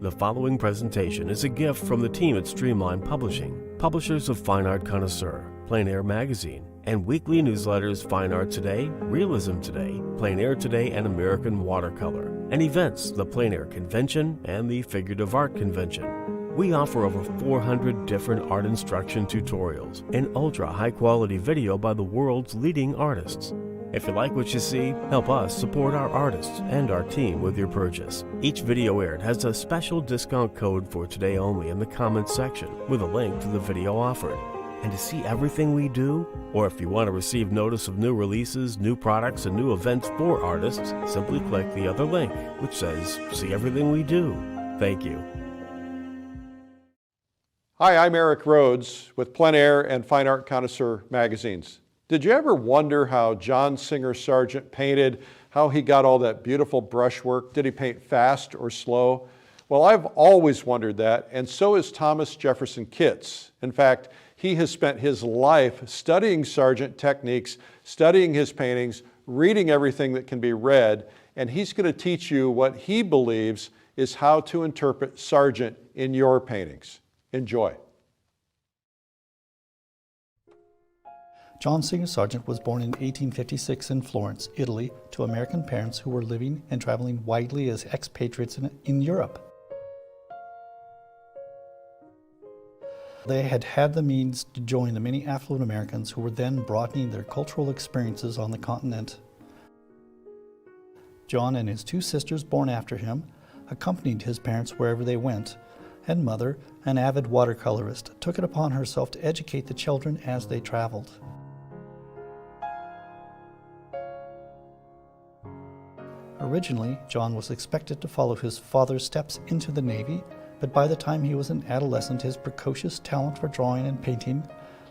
The following presentation is a gift from the team at Streamline Publishing, publishers of Fine Art Connoisseur, Plein Air Magazine, and weekly newsletters Fine Art Today, Realism Today, Plein Air Today, and American Watercolor, and events, the Plein Air Convention and the Figurative Art Convention. We offer over 400 different art instruction tutorials and ultra high-quality video by the world's leading artists. If you like what you see, help us support our artists and our team with your purchase. Each video aired has a special discount code for today only in the comments section with a link to the video offered. And to see everything we do, or if you want to receive notice of new releases, new products, and new events for artists, simply click the other link, which says, see everything we do. Thank you. Hi, I'm Eric Rhodes with Plein Air and Fine Art Connoisseur magazines. Did you ever wonder how John Singer Sargent painted, how he got all that beautiful brushwork? Did he paint fast or slow? Well, I've always wondered that, and so has Thomas Jefferson Kitts. In fact, he has spent his life studying Sargent techniques, studying his paintings, reading everything that can be read, and he's going to teach you what he believes is how to interpret Sargent in your paintings. Enjoy. John Singer Sargent was born in 1856 in Florence, Italy, to American parents who were living and traveling widely as expatriates in Europe. They had had the means to join the many affluent Americans who were then broadening their cultural experiences on the continent. John and his two sisters born after him accompanied his parents wherever they went, and mother, an avid watercolorist, took it upon herself to educate the children as they traveled. Originally, John was expected to follow his father's steps into the Navy, but by the time he was an adolescent, his precocious talent for drawing and painting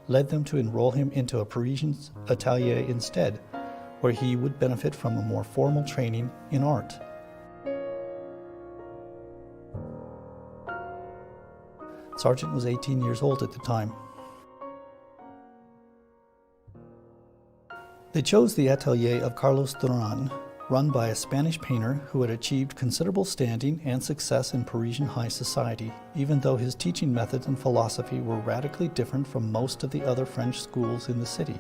led them to enroll him into a Parisian atelier instead, where he would benefit from a more formal training in art. Sargent was 18 years old at the time. They chose the atelier of Carlos Duran, run by a Spanish painter who had achieved considerable standing and success in Parisian high society, even though his teaching methods and philosophy were radically different from most of the other French schools in the city.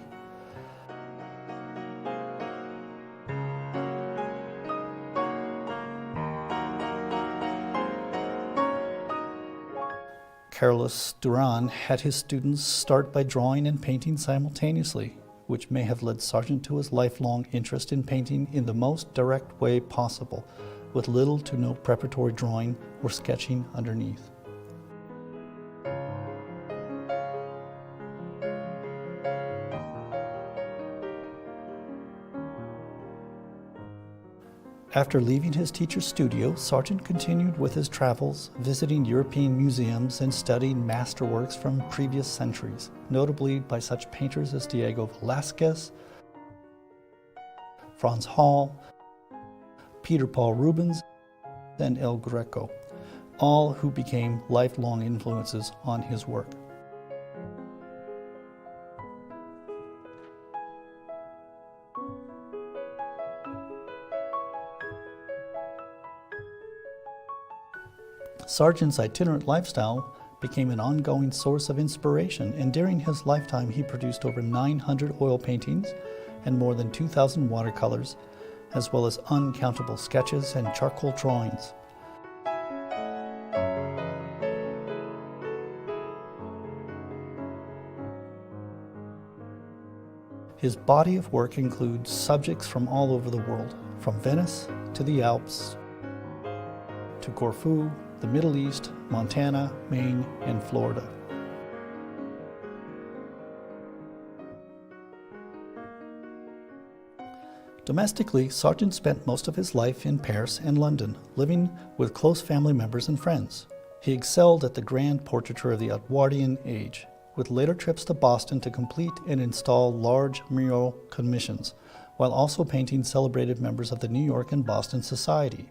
Carlos Duran had his students start by drawing and painting simultaneously, which may have led Sargent to his lifelong interest in painting in the most direct way possible, with little to no preparatory drawing or sketching underneath. After leaving his teacher's studio, Sargent continued with his travels, visiting European museums and studying masterworks from previous centuries, notably by such painters as Diego Velázquez, Franz Hall, Peter Paul Rubens, and El Greco, all who became lifelong influences on his work. Sargent's itinerant lifestyle became an ongoing source of inspiration, and during his lifetime he produced over 900 oil paintings and more than 2,000 watercolors, as well as uncountable sketches and charcoal drawings. His body of work includes subjects from all over the world, from Venice to the Alps, to Corfu, the Middle East, Montana, Maine, and Florida. Domestically, Sargent spent most of his life in Paris and London, living with close family members and friends. He excelled at the grand portraiture of the Edwardian age, with later trips to Boston to complete and install large mural commissions, while also painting celebrated members of the New York and Boston Society.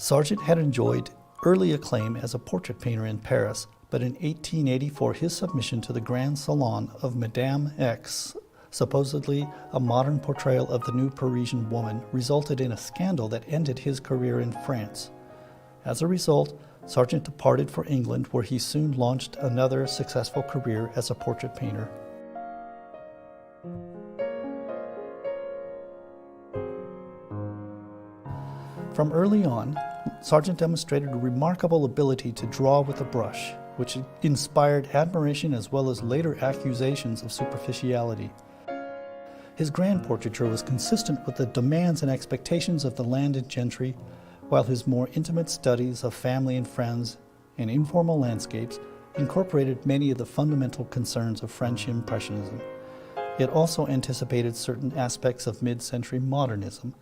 Sargent had enjoyed early acclaim as a portrait painter in Paris, but in 1884 his submission to the Grand Salon of Madame X Supposedly, a modern portrayal of the new Parisian woman resulted in a scandal that ended his career in France. As a result, Sargent departed for England, where he soon launched another successful career as a portrait painter. From early on, Sargent demonstrated a remarkable ability to draw with a brush, which inspired admiration as well as later accusations of superficiality. His grand portraiture was consistent with the demands and expectations of the landed gentry, while his more intimate studies of family and friends and informal landscapes incorporated many of the fundamental concerns of French Impressionism. It also anticipated certain aspects of mid-century modernism.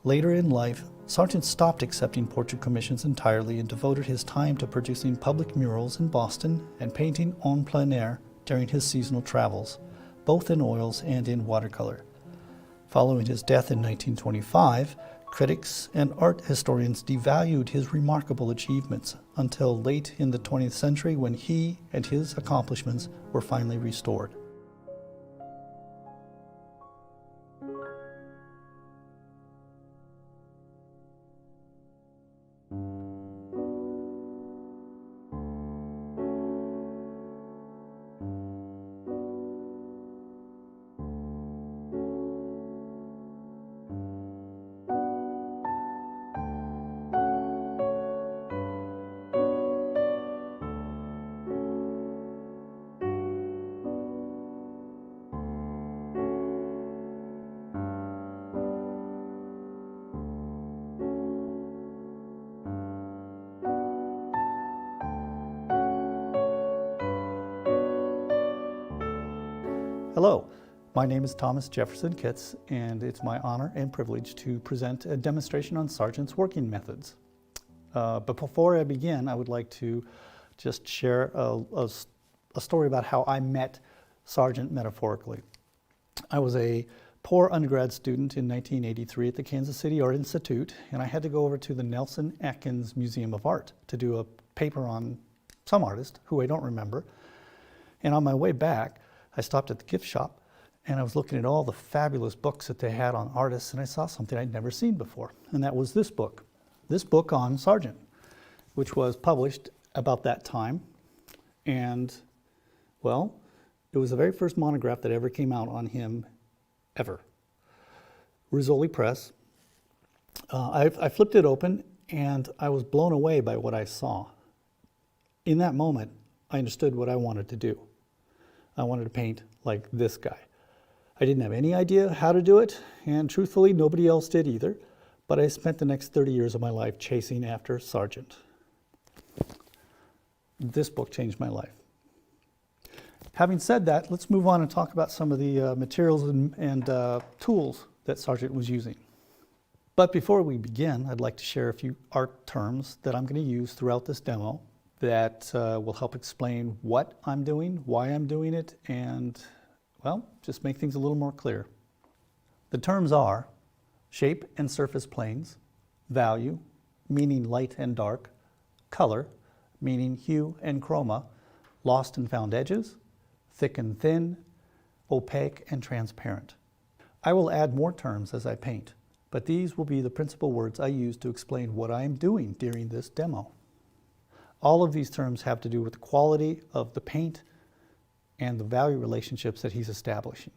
Later in life, Sargent stopped accepting portrait commissions entirely and devoted his time to producing public murals in Boston and painting en plein air during his seasonal travels, both in oils and in watercolor. Following his death in 1925, critics and art historians devalued his remarkable achievements until late in the 20th century, when he and his accomplishments were finally restored. Hello, my name is Thomas Jefferson Kitts, and it's my honor and privilege to present a demonstration on Sargent's working methods. But before I begin, I would like to just share a story about how I met Sargent metaphorically. I was a poor undergrad student in 1983 at the Kansas City Art Institute, and I had to go over to the Nelson Atkins Museum of Art to do a paper on some artist who I don't remember. And on my way back, I stopped at the gift shop and I was looking at all the fabulous books that they had on artists, and I saw something I'd never seen before, and that was this book on Sargent, which was published about that time. And, well, it was the very first monograph that ever came out on him, ever. Rizzoli Press. I flipped it open and I was blown away by what I saw. In that moment, I understood what I wanted to do. I wanted to paint like this guy. I didn't have any idea how to do it, and truthfully, nobody else did either, but I spent the next 30 years of my life chasing after Sargent. This book changed my life. Having said that, let's move on and talk about some of the materials and tools that Sargent was using. But before we begin, I'd like to share a few art terms that I'm going to use throughout this demo that will help explain what I'm doing, why I'm doing it, and, well, just make things a little more clear. The terms are shape and surface planes, value, meaning light and dark, color, meaning hue and chroma, lost and found edges, thick and thin, opaque and transparent. I will add more terms as I paint, but these will be the principal words I use to explain what I am doing during this demo. All of these terms have to do with the quality of the paint and the value relationships that he's establishing.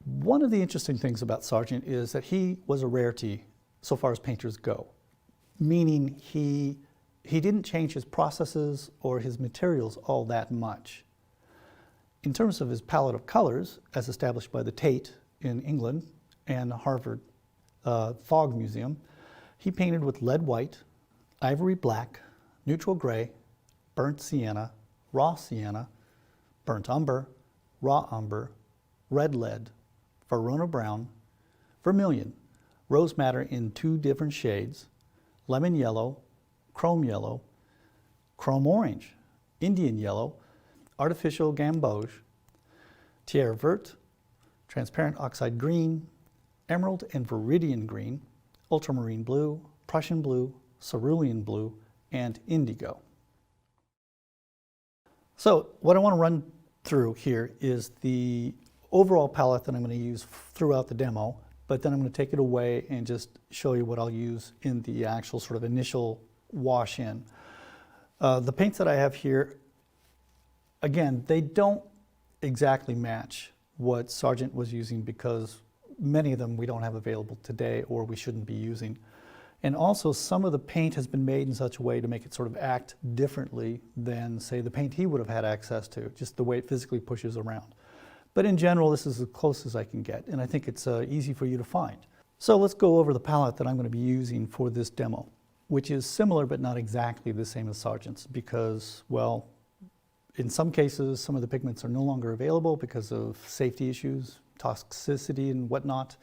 One of the interesting things about Sargent is that he was a rarity so far as painters go, meaning he didn't change his processes or his materials all that much. In terms of his palette of colors, as established by the Tate in England and the Harvard Fogg Museum, he painted with lead white, ivory black, neutral gray, burnt sienna, raw sienna, burnt umber, raw umber, red lead, Verona brown, vermilion, rose madder in 2 different shades, lemon yellow, chrome orange, Indian yellow, artificial gamboge, tiers vert, transparent oxide green, emerald and viridian green, ultramarine blue, Prussian blue, cerulean blue, and indigo. So what I want to run through here is the overall palette that I'm going to use throughout the demo, but then I'm going to take it away and just show you what I'll use in the actual sort of initial wash in. The paints that I have here, again, they don't exactly match what Sargent was using because many of them we don't have available today or we shouldn't be using. And also some of the paint has been made in such a way to make it sort of act differently than, say, the paint he would have had access to, just the way it physically pushes around. But in general, this is as close as I can get, and I think it's easy for you to find. So let's go over the palette that I'm going to be using for this demo, which is similar but not exactly the same as Sargent's because, well, in some cases, some of the pigments are no longer available because of safety issues, toxicity and whatnot,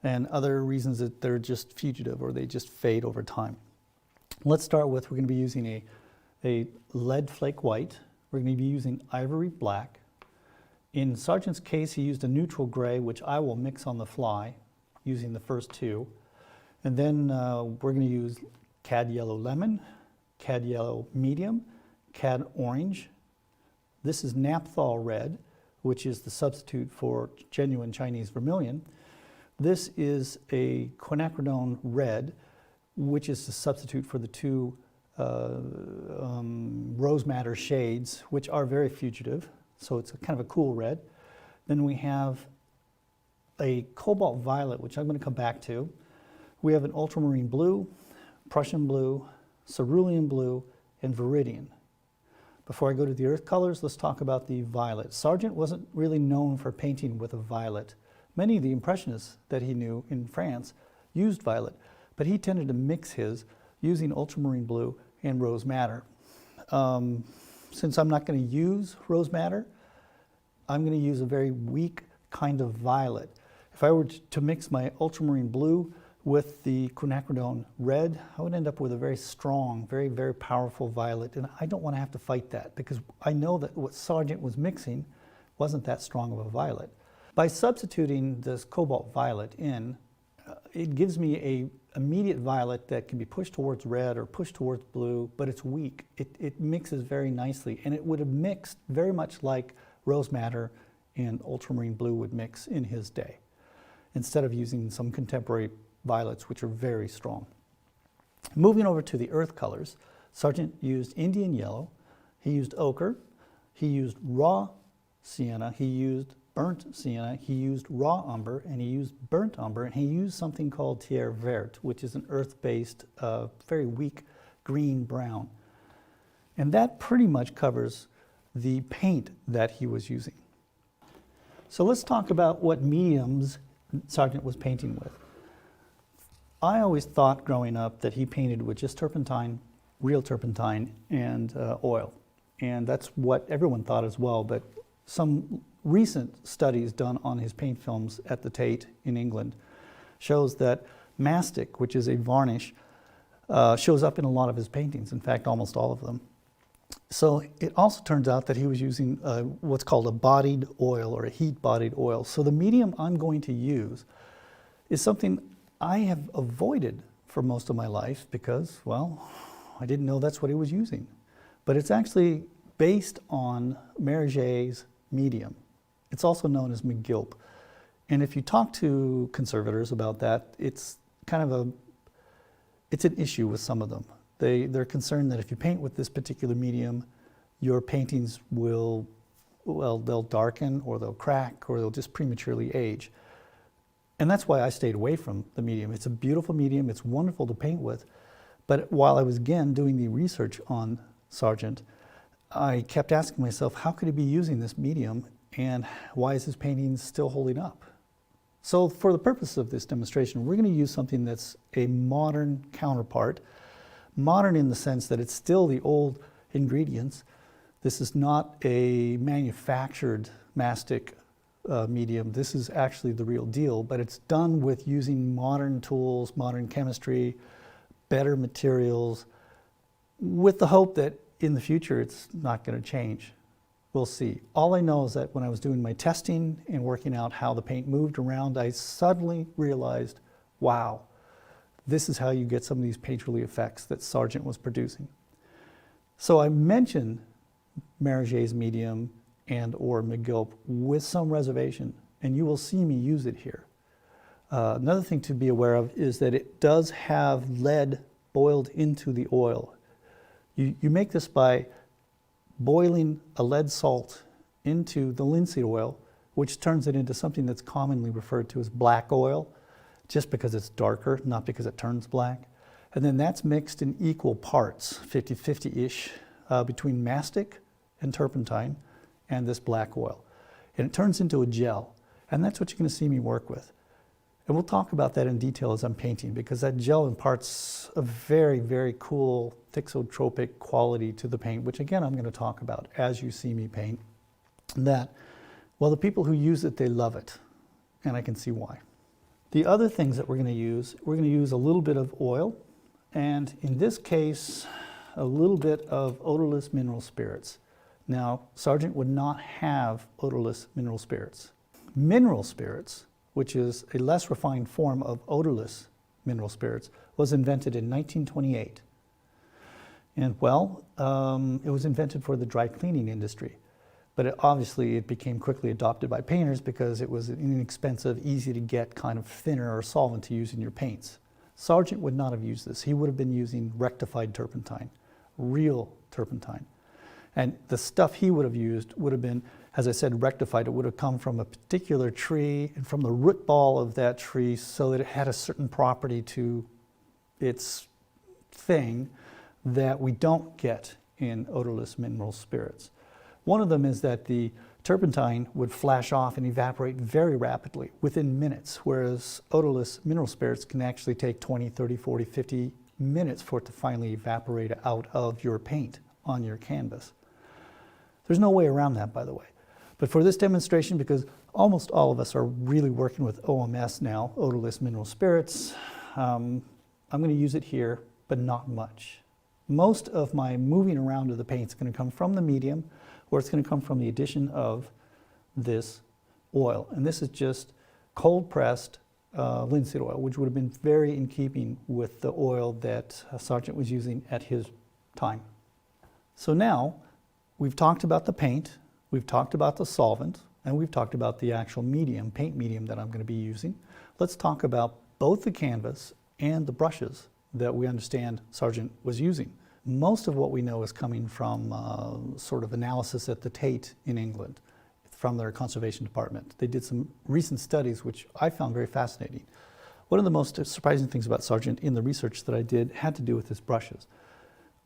and other reasons that they're just fugitive or they just fade over time. Let's start with, we're going to be using a lead flake white. We're going to be using ivory black. In Sargent's case, he used a neutral gray, which I will mix on the fly using the first two. And then we're going to use cad yellow lemon, cad yellow medium, cad orange. This is naphthol red, which is the substitute for genuine Chinese vermilion. This is a quinacridone red, which is the substitute for the two rose madder shades, which are very fugitive. So it's kind of a cool red. Then we have a cobalt violet, which I'm going to come back to. We have an ultramarine blue, Prussian blue, cerulean blue, and viridian. Before I go to the earth colors, let's talk about the violet. Sargent wasn't really known for painting with a violet. Many of the Impressionists that he knew in France used violet, but he tended to mix his using ultramarine blue and rose madder. Since I'm not going to use rose madder, I'm going to use a very weak kind of violet. If I were to mix my ultramarine blue with the quinacridone red, I would end up with a very strong, very, very powerful violet, and I don't want to have to fight that because I know that what Sargent was mixing wasn't that strong of a violet. By substituting this cobalt violet in, it gives me a immediate violet that can be pushed towards red or pushed towards blue, but it's weak. It mixes very nicely, and it would have mixed very much like rose madder and ultramarine blue would mix in his day, instead of using some contemporary violets, which are very strong. Moving over to the earth colors, Sargent used Indian yellow, he used ochre, he used raw sienna, he used burnt sienna, he used raw umber, and he used burnt umber, and he used something called terre verte, which is an earth-based, very weak green-brown. And that pretty much covers the paint that he was using. So let's talk about what mediums Sargent was painting with. I always thought growing up that he painted with just turpentine, real turpentine, and oil. And that's what everyone thought as well, but some recent studies done on his paint films at the Tate in England shows that mastic, which is a varnish, shows up in a lot of his paintings, in fact almost all of them. So it also turns out that he was using what's called a bodied oil or a heat-bodied oil. So the medium I'm going to use is something I have avoided for most of my life because, well, I didn't know that's what he was using. But it's actually based on Meriget's medium. It's also known as McGilp. And if you talk to conservators about that, it's kind of it's an issue with some of them. They're concerned that if you paint with this particular medium, your paintings will, well, they'll darken or they'll crack or they'll just prematurely age. And that's why I stayed away from the medium. It's a beautiful medium, it's wonderful to paint with. But while I was again doing the research on Sargent, I kept asking myself, how could he be using this medium and why is his painting still holding up? So for the purpose of this demonstration, we're going to use something that's a modern counterpart. Modern in the sense that it's still the old ingredients. This is not a manufactured mastic medium. This is actually the real deal, but it's done with using modern tools, modern chemistry, better materials, with the hope that in the future it's not going to change. We'll see. All I know is that when I was doing my testing and working out how the paint moved around, I suddenly realized, wow, this is how you get some of these painterly effects that Sargent was producing. So I mentioned Meriget's medium and or McGill with some reservation, and you will see me use it here. Another thing to be aware of is that it does have lead boiled into the oil. You make this by boiling a lead salt into the linseed oil, which turns it into something that's commonly referred to as black oil, just because it's darker, not because it turns black. And then that's mixed in equal parts, 50-50-ish, between mastic and turpentine and this black oil. And it turns into a gel, and that's what you're going to see me work with. And we'll talk about that in detail as I'm painting, because that gel imparts a very, very cool thixotropic quality to the paint, which again I'm going to talk about as you see me paint. That, well, the people who use it, they love it, and I can see why. The other things that we're going to use a little bit of oil, and in this case, a little bit of odorless mineral spirits. Now, Sargent would not have odorless mineral spirits. Mineral spirits, which is a less refined form of odorless mineral spirits, was invented in 1928. And well, it was invented for the dry cleaning industry. But obviously it became quickly adopted by painters because it was an inexpensive, easy to get kind of thinner or solvent to use in your paints. Sargent would not have used this. He would have been using rectified turpentine, real turpentine. And the stuff he would have used would have been, as I said, rectified. It would have come from a particular tree and from the root ball of that tree so that it had a certain property to its thing that we don't get in odorless mineral spirits. One of them is that the turpentine would flash off and evaporate very rapidly within minutes, whereas odorless mineral spirits can actually take 20, 30, 40, 50 minutes for it to finally evaporate out of your paint on your canvas. There's no way around that, by the way. But for this demonstration, because almost all of us are really working with OMS now, odorless mineral spirits, I'm going to use it here, but not much. Most of my moving around of the paint is going to come from the medium, or it's going to come from the addition of this oil. And this is just cold pressed linseed oil, which would have been very in keeping with the oil that Sargent was using at his time. So now we've talked about the paint, we've talked about the solvent, and we've talked about the actual medium, paint medium that I'm going to be using. Let's talk about both the canvas and the brushes that we understand Sargent was using. Most of what we know is coming from sort of analysis at the Tate in England, from their conservation department. They did some recent studies which I found very fascinating. One of the most surprising things about Sargent in the research that I did had to do with his brushes.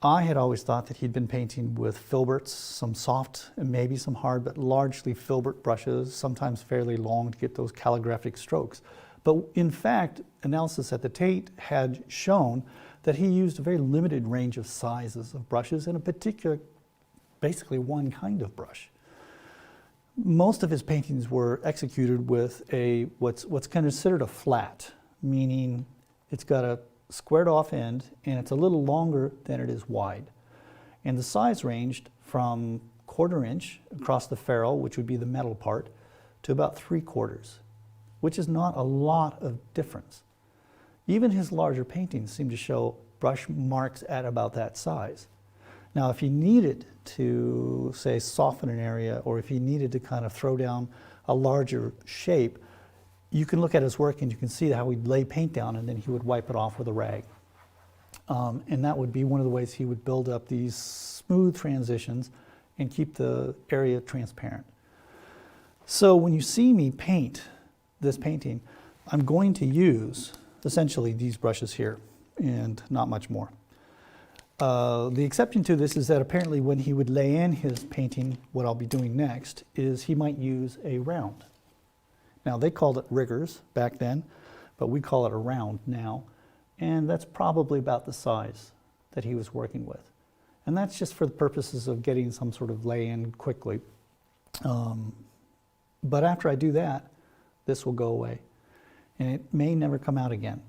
I had always thought that he'd been painting with filberts, some soft and maybe some hard, but largely filbert brushes, sometimes fairly long to get those calligraphic strokes. But in fact, analysis at the Tate had shown that he used a very limited range of sizes of brushes and a particular, basically one kind of brush. Most of his paintings were executed with what's considered a flat, meaning it's got a squared off end and it's a little longer than it is wide. And the size ranged from 1/4 inch across the ferrule, which would be the metal part, to about 3/4, which is not a lot of difference. Even his larger paintings seem to show brush marks at about that size. Now, if he needed to, say, soften an area, or if he needed to kind of throw down a larger shape, you can look at his work and you can see how he'd lay paint down and then he would wipe it off with a rag. And that would be one of the ways he would build up these smooth transitions and keep the area transparent. So when you see me paint this painting, I'm going to use essentially these brushes here and not much more. The exception to this is that apparently when he would lay in his painting, what I'll be doing next is he might use a round. Now they called it riggers back then, but we call it a round now. And that's probably about the size that he was working with. And that's just for the purposes of getting some sort of lay-in quickly. But after I do that, this will go away. And it may never come out again.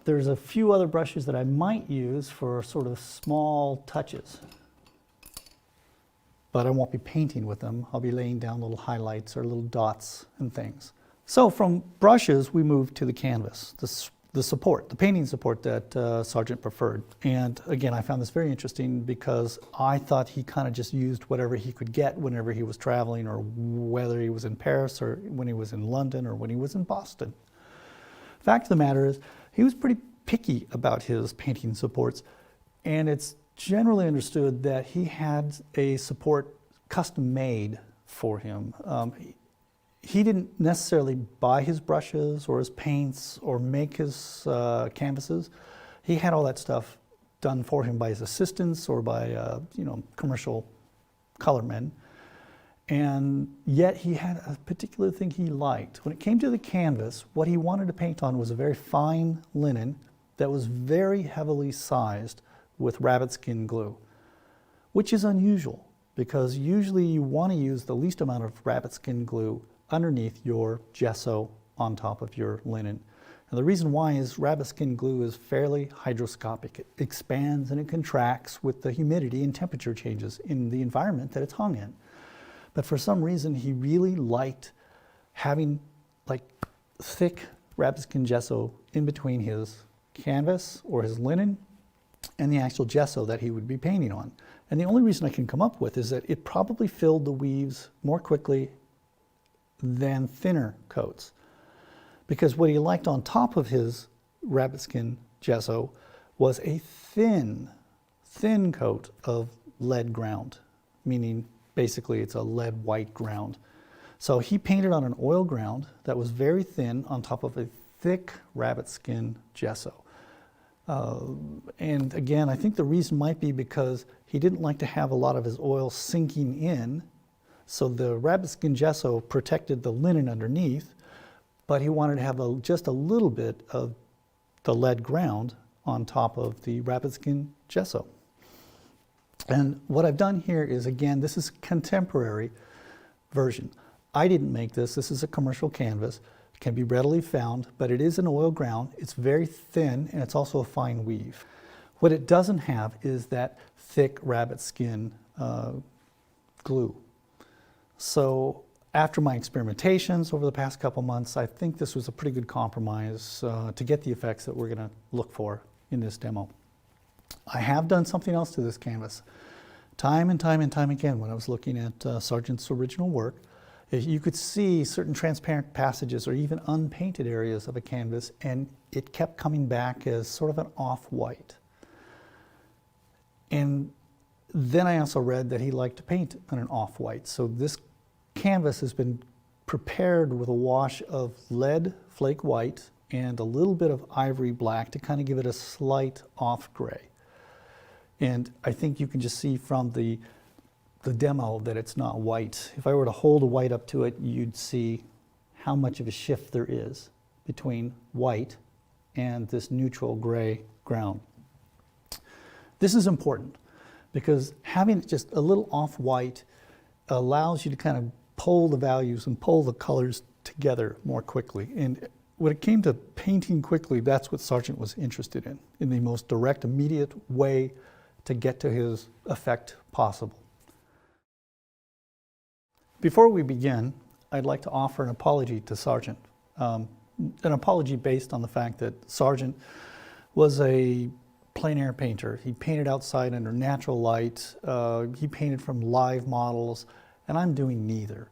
There's a few other brushes that I might use for sort of small touches. But I won't be painting with them. I'll be laying down little highlights or little dots and things. So from brushes, we move to the canvas. The the painting support that Sargent preferred. And again, I found this very interesting because I thought he kind of just used whatever he could get whenever he was traveling, or whether he was in Paris, or when he was in London, or when he was in Boston. Fact of the matter is, he was pretty picky about his painting supports, and it's generally understood that he had a support custom made for him. He didn't necessarily buy his brushes or his paints or make his canvases. He had all that stuff done for him by his assistants or by commercial color men. And yet he had a particular thing he liked. When it came to the canvas, what he wanted to paint on was a very fine linen that was very heavily sized with rabbit skin glue, which is unusual because usually you want to use the least amount of rabbit skin glue underneath your gesso on top of your linen. And the reason why is rabbit skin glue is fairly hygroscopic. It expands and it contracts with the humidity and temperature changes in the environment that it's hung in. But for some reason, he really liked having like thick rabbit skin gesso in between his canvas or his linen and the actual gesso that he would be painting on. And the only reason I can come up with is that it probably filled the weaves more quickly than thinner coats. Because what he liked on top of his rabbit skin gesso was a thin coat of lead ground, meaning basically it's a lead white ground. So he painted on an oil ground that was very thin on top of a thick rabbit skin gesso. And again, I think the reason might be because he didn't like to have a lot of his oil sinking in. So the rabbit skin gesso protected the linen underneath, but he wanted to have just a little bit of the lead ground on top of the rabbit skin gesso. And what I've done here is, again, this is a contemporary version. I didn't make this. This is a commercial canvas. It can be readily found, but it is an oil ground. It's very thin, and it's also a fine weave. What it doesn't have is that thick rabbit skin glue. So after my experimentations over the past couple months, I think this was a pretty good compromise to get the effects that we're going to look for in this demo. I have done something else to this canvas. Time and time again, when I was looking at Sargent's original work, you could see certain transparent passages or even unpainted areas of a canvas, and it kept coming back as sort of an off-white. And then I also read that he liked to paint on an off-white. So this canvas has been prepared with a wash of lead flake white and a little bit of ivory black to kind of give it a slight off gray. And I think you can just see from the demo that it's not white. If I were to hold a white up to it, you'd see how much of a shift there is between white and this neutral gray ground. This is important because having just a little off-white allows you to kind of pull the values and pull the colors together more quickly. And when it came to painting quickly, that's what Sargent was interested in the most direct, immediate way to get to his effect possible. Before we begin, I'd like to offer an apology to Sargent. An apology based on the fact that Sargent was a plein air painter. He painted outside under natural light. He painted from live models, and I'm doing neither.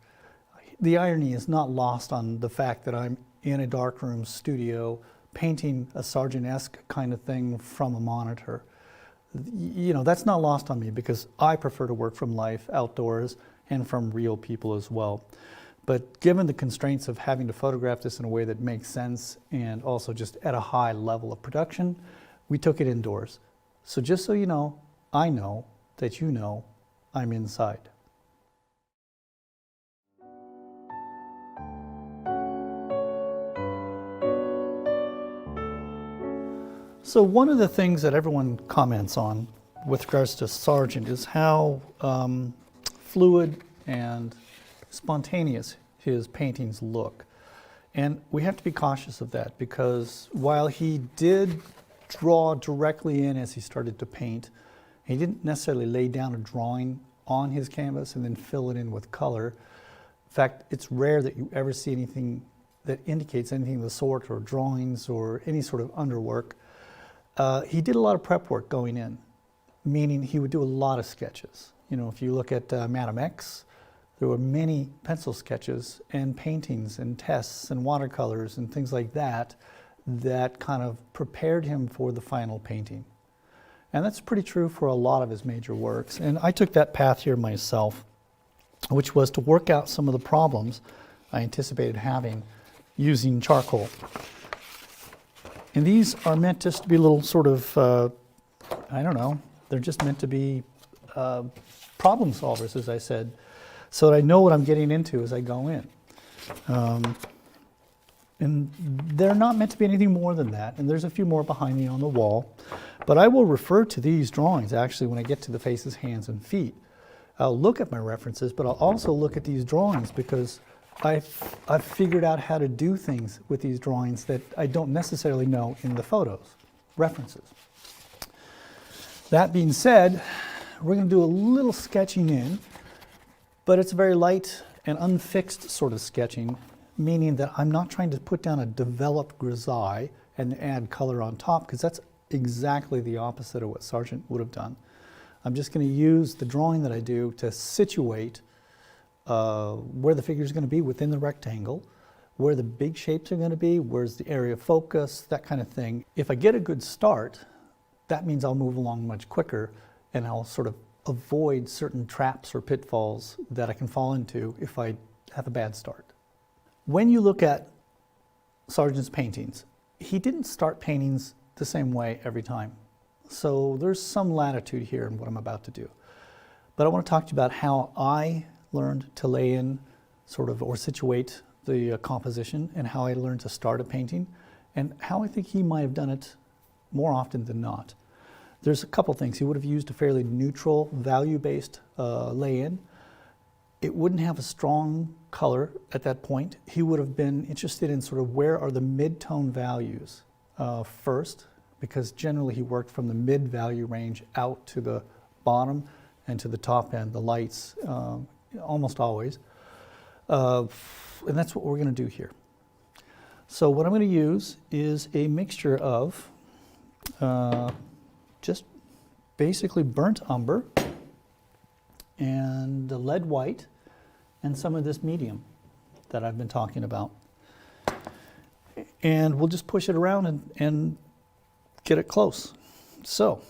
The irony is not lost on the fact that I'm in a darkroom studio painting a Sargent-esque kind of thing from a monitor. You know, that's not lost on me because I prefer to work from life, outdoors, and from real people as well. But given the constraints of having to photograph this in a way that makes sense and also just at a high level of production, we took it indoors. So just so you know, I know that you know I'm inside. So one of the things that everyone comments on with regards to Sargent is how fluid and spontaneous his paintings look. And we have to be cautious of that because while he did draw directly in as he started to paint, he didn't necessarily lay down a drawing on his canvas and then fill it in with color. In fact, it's rare that you ever see anything that indicates anything of the sort, or drawings, or any sort of underwork. He did a lot of prep work going in, meaning he would do a lot of sketches. You know, if you look at Madam X, there were many pencil sketches and paintings and tests and watercolors and things like that that kind of prepared him for the final painting. And that's pretty true for a lot of his major works. And I took that path here myself, which was to work out some of the problems I anticipated having using charcoal. And these are meant just to be little sort of, I don't know, they're just meant to be problem solvers, as I said, so that I know what I'm getting into as I go in. And they're not meant to be anything more than that, and there's a few more behind me on the wall. But I will refer to these drawings, actually, when I get to the faces, hands, and feet. I'll look at my references, but I'll also look at these drawings because I've figured out how to do things with these drawings that I don't necessarily know in the photos, references. That being said, we're going to do a little sketching in, but it's very light and unfixed sort of sketching, meaning that I'm not trying to put down a developed grisaille and add color on top, because that's exactly the opposite of what Sargent would have done. I'm just going to use the drawing that I do to situate where the figure is going to be within the rectangle, where the big shapes are going to be, where's the area of focus, that kind of thing. If I get a good start, that means I'll move along much quicker, and I'll sort of avoid certain traps or pitfalls that I can fall into if I have a bad start. When you look at Sargent's paintings, he didn't start paintings the same way every time. So there's some latitude here in what I'm about to do. But I want to talk to you about how I learned to lay in sort of or situate the composition, and how I learned to start a painting, and how I think he might have done it more often than not. There's a couple things. He would have used a fairly neutral, value-based lay-in. It wouldn't have a strong color at that point. He would have been interested in sort of where are the mid-tone values first, because generally he worked from the mid-value range out to the bottom and to the top end, the lights, almost always. And that's what we're going to do here. So what I'm going to use is a mixture of just basically burnt umber and the lead white and some of this medium that I've been talking about. And we'll just push it around and get it close. So,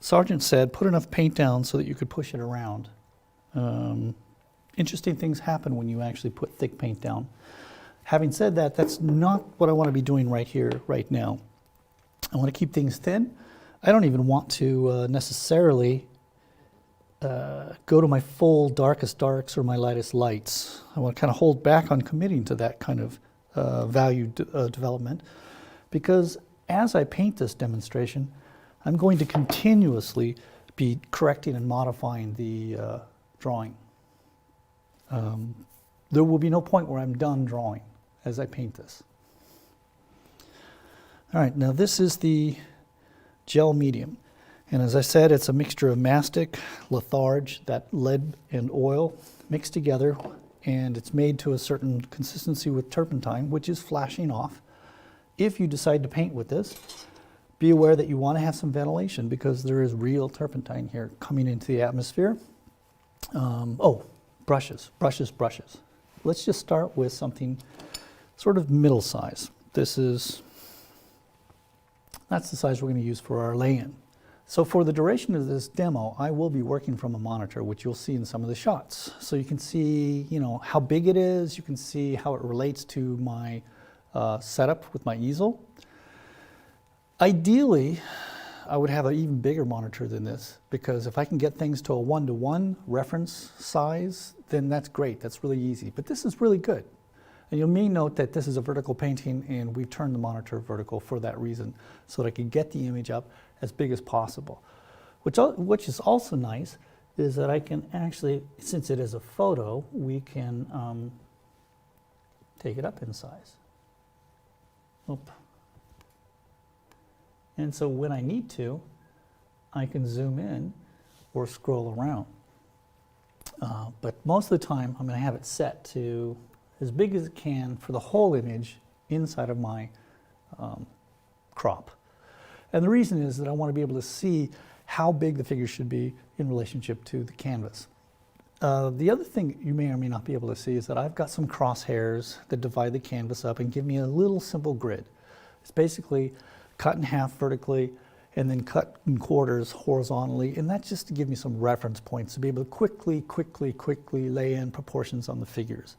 Sargent said, put enough paint down so that you could push it around. Interesting things happen when you actually put thick paint down. Having said that, that's not what I want to be doing right here, right now. I want to keep things thin. I don't even want to necessarily go to my full darkest darks or my lightest lights. I want to kind of hold back on committing to that kind of value development, because as I paint this demonstration, I'm going to continuously be correcting and modifying the drawing. There will be no point where I'm done drawing as I paint this. All right, now this is the gel medium. And as I said, it's a mixture of mastic, litharge, that lead and oil mixed together, and it's made to a certain consistency with turpentine, which is flashing off. If you decide to paint with this, be aware that you want to have some ventilation, because there is real turpentine here coming into the atmosphere. Brushes. Let's just start with something sort of middle size. That's the size we're going to use for our lay-in. So for the duration of this demo, I will be working from a monitor, which you'll see in some of the shots. So you can see, how big it is. You can see how it relates to my setup with my easel. Ideally, I would have an even bigger monitor than this, because if I can get things to a 1-to-1 reference size, then that's great. That's really easy. But this is really good. And you may note that this is a vertical painting, and we've turned the monitor vertical for that reason, so that I can get the image up as big as possible. Which is also nice, is that I can actually, since it is a photo, we can take it up in size. Oop. And so when I need to, I can zoom in or scroll around. But most of the time, I'm going to have it set to as big as it can for the whole image inside of my crop. And the reason is that I want to be able to see how big the figure should be in relationship to the canvas. The other thing you may or may not be able to see is that I've got some crosshairs that divide the canvas up and give me a little simple grid. It's basically cut in half vertically and then cut in quarters horizontally, and that's just to give me some reference points to be able to quickly lay in proportions on the figures.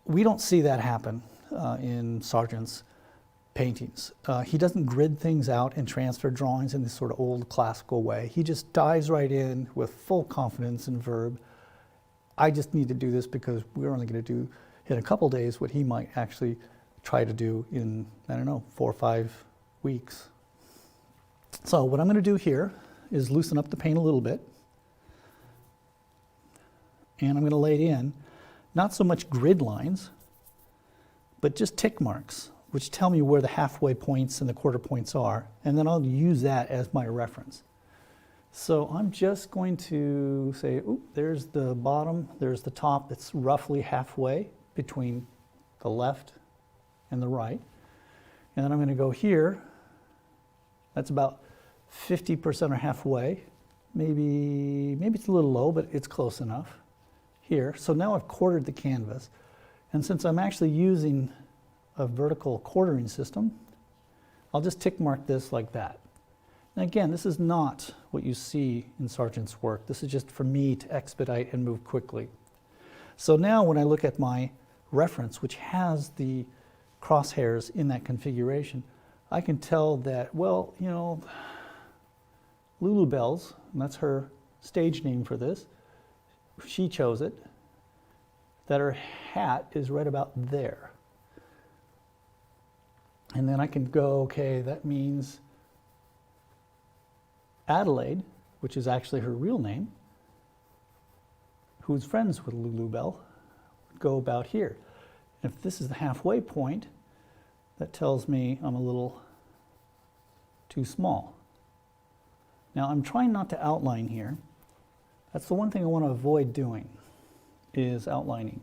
We don't see that happen in Sargent's paintings. He doesn't grid things out and transfer drawings in this sort of old classical way. He just dives right in with full confidence in verb. I just need to do this because we're only going to do in a couple days what he might actually try to do in, I don't know, 4 or 5 weeks. So what I'm going to do here is loosen up the paint a little bit, and I'm going to lay it in, not so much grid lines, but just tick marks, which tell me where the halfway points and the quarter points are, and then I'll use that as my reference. So I'm just going to say, oop, there's the bottom, there's the top, it's roughly halfway between the left and the right. And then I'm going to go here, that's about 50% or halfway. Maybe it's a little low, but it's close enough here. So now I've quartered the canvas. And since I'm actually using a vertical quartering system, I'll just tick mark this like that. And again, this is not what you see in Sargent's work. This is just for me to expedite and move quickly. So now when I look at my reference, which has the crosshairs in that configuration, I can tell that, well, you know, Lulu Bells, and that's her stage name for this, she chose it, that her hat is right about there. And then I can go, okay, that means Adelaide, which is actually her real name, who's friends with Lulu Bell, would go about here. If this is the halfway point, that tells me I'm a little too small. Now I'm trying not to outline here. That's the one thing I want to avoid doing, is outlining.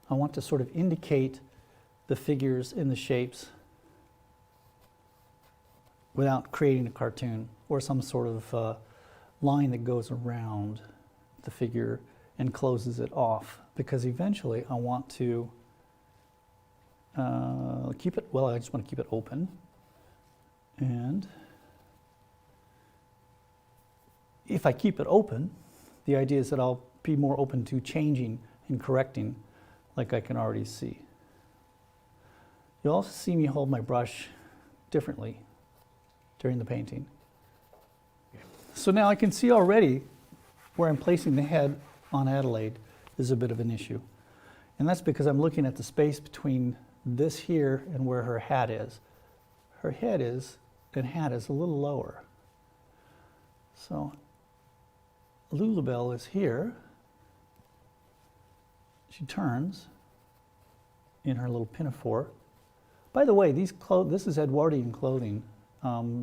I want to sort of indicate the figures and the shapes without creating a cartoon or some sort of line that goes around the figure and closes it off, because eventually I want to keep it, well, I just want to keep it open. And if I keep it open, the idea is that I'll be more open to changing and correcting, like I can already see. You'll also see me hold my brush differently during the painting. So now I can see already where I'm placing the head on Adelaide is a bit of an issue. And that's because I'm looking at the space between this here and where her hat is. Her head is, and hat is a little lower. So Lulabelle is here. She turns in her little pinafore. By the way, this is Edwardian clothing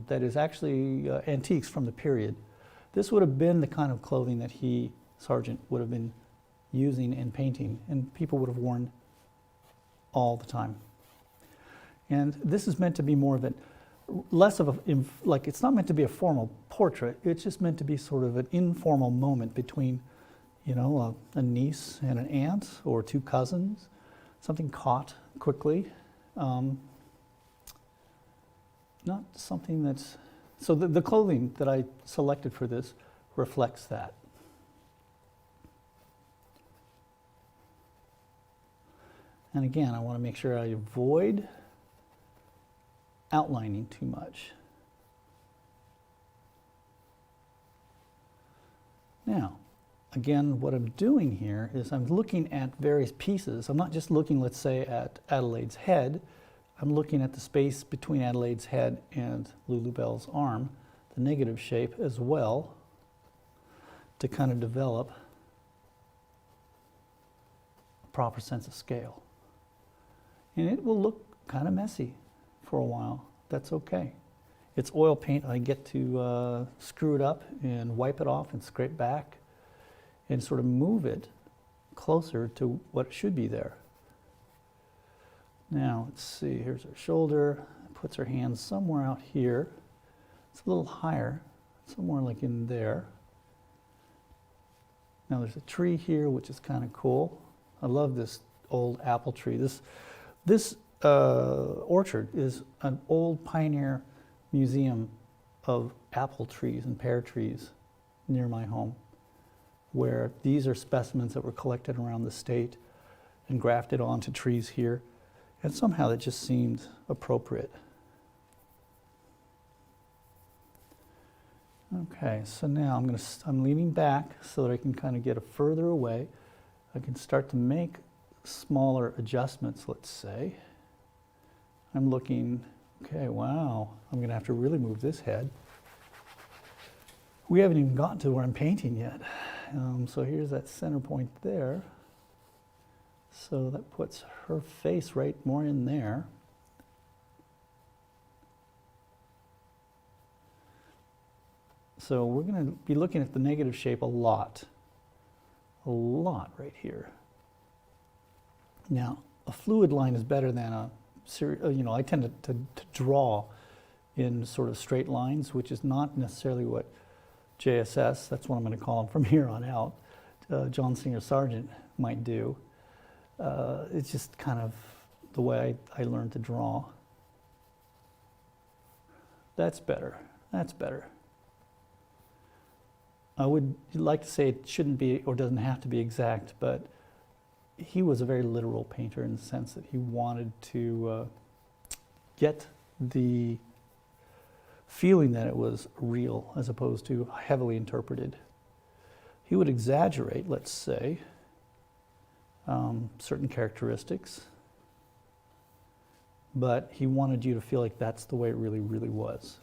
that is actually antiques from the period. This would have been the kind of clothing that Sargent, would have been using and painting, and people would have worn all the time. And this is meant to be more of a, less of a, like, it's not meant to be a formal portrait, it's just meant to be sort of an informal moment between, you know, a niece and an aunt, or two cousins, something caught quickly. Not something that's, so the clothing that I selected for this reflects that. And again, I want to make sure I avoid outlining too much. Now, again, what I'm doing here is I'm looking at various pieces. I'm not just looking, let's say, at Adelaide's head. I'm looking at the space between Adelaide's head and Lulubelle's arm, the negative shape as well, to kind of develop a proper sense of scale. And it will look kind of messy for a while. That's okay. It's oil paint. I get to screw it up and wipe it off and scrape back. and sort of move it closer to what should be there. Now, let's see, here's her shoulder, puts her hands somewhere out here. It's a little higher, somewhere like in there. Now there's a tree here, which is kind of cool. I love this old apple tree. This orchard is an old pioneer museum of apple trees and pear trees near my home, where these are specimens that were collected around the state and grafted onto trees here. And somehow that just seemed appropriate. Okay, so now I'm leaning back so that I can kind of get further away. I can start to make smaller adjustments, let's say. I'm looking, okay, wow, I'm going to have to really move this head. We haven't even gotten to where I'm painting yet. So here's that center point there. So that puts her face right more in there. So we're going to be looking at the negative shape a lot right here. Now, a fluid line is better than a, I tend to draw in sort of straight lines, which is not necessarily what JSS, that's what I'm going to call him from here on out, John Singer Sargent might do. It's just kind of the way I learned to draw. That's better. That's better. I would like to say it shouldn't be or doesn't have to be exact, but he was a very literal painter in the sense that he wanted to get the feeling that it was real as opposed to heavily interpreted. He would exaggerate, let's say, certain characteristics, but he wanted you to feel like that's the way it really, really was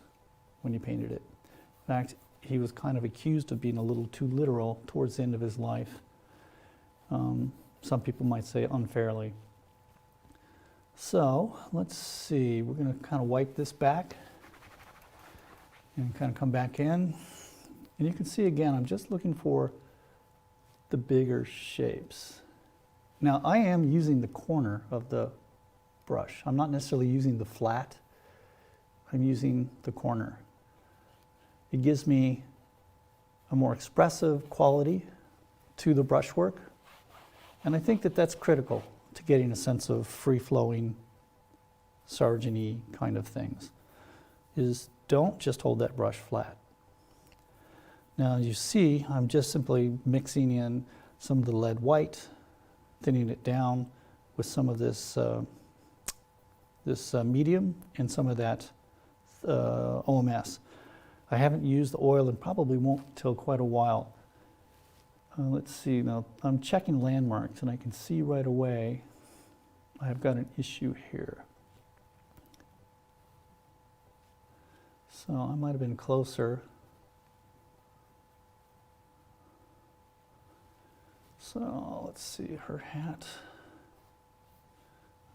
when you painted it. In fact, he was kind of accused of being a little too literal towards the end of his life. Some people might say unfairly. So let's see, we're going to kind of wipe this back and kind of come back in. And you can see again, I'm just looking for the bigger shapes. Now I am using the corner of the brush. I'm not necessarily using the flat. I'm using the corner. It gives me a more expressive quality to the brushwork. And I think that that's critical to getting a sense of free-flowing, Sargent-y kind of things, is don't just hold that brush flat. Now you see, I'm just simply mixing in some of the lead white, thinning it down with some of this, medium and some of that OMS. I haven't used the oil and probably won't till quite a while. Let's see, now I'm checking landmarks and I can see right away I've got an issue here. So I might have been closer. So let's see, her hat.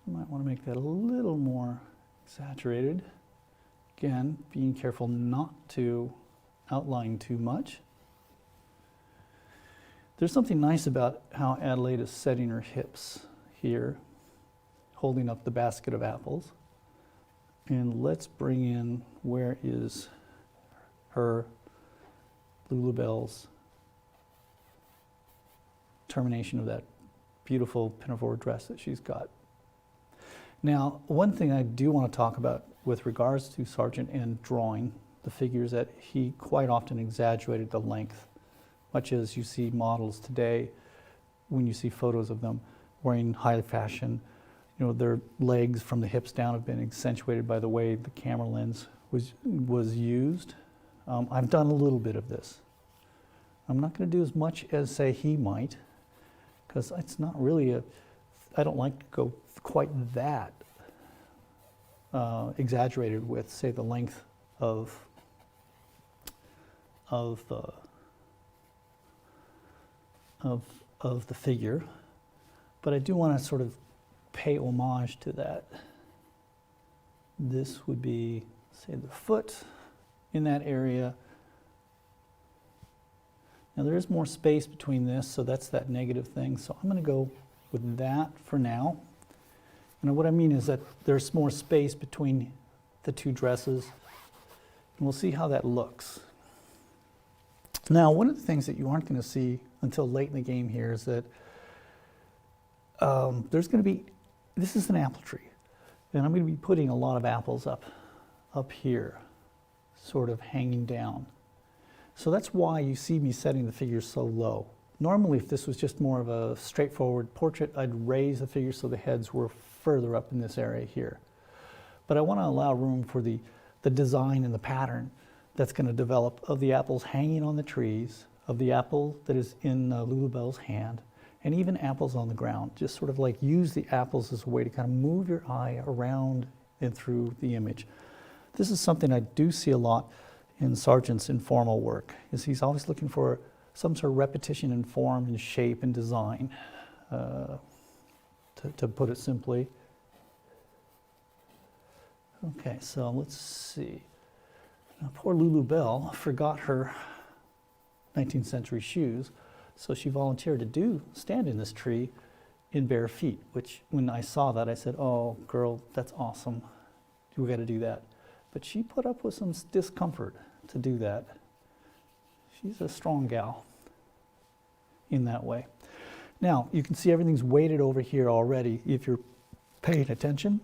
I might want to make that a little more exaggerated. Again, being careful not to outline too much. There's something nice about how Adelaide is setting her hips here, holding up the basket of apples. And let's bring in, where is her Lulabelle's termination of that beautiful pinafore dress that she's got. Now, one thing I do want to talk about with regards to Sargent and drawing the figures, that he quite often exaggerated the length, much as you see models today when you see photos of them wearing high fashion. You know, their legs from the hips down have been accentuated by the way the camera lens was used. I've done a little bit of this. I'm not going to do as much as, say, he might, because it's not really I don't like to go quite that exaggerated with, say, the length of the figure, but I do want to sort of pay homage to that. This would be, say, the foot in that area. Now there is more space between this, so that's that negative thing. So I'm going to go with that for now. And what I mean is that there's more space between the two dresses. And we'll see how that looks. Now, one of the things that you aren't going to see until late in the game here is that there's going to be, this is an apple tree. And I'm going to be putting a lot of apples up here, sort of hanging down. So that's why you see me setting the figures so low. Normally, if this was just more of a straightforward portrait, I'd raise the figures so the heads were further up in this area here. But I want to allow room for the design and the pattern that's going to develop of the apples hanging on the trees, of the apple that is in Lulubelle's hand, and even apples on the ground. Just sort of like use the apples as a way to kind of move your eye around and through the image. This is something I do see a lot in Sargent's informal work, is he's always looking for some sort of repetition in form and shape and design, to put it simply. Okay, so let's see. Now, poor Lulubelle forgot her 19th century shoes, so she volunteered to stand in this tree in bare feet, which when I saw that, I said, oh, girl, that's awesome. We got to do that. But she put up with some discomfort to do that. She's a strong gal in that way. Now, you can see everything's weighted over here already if you're paying attention.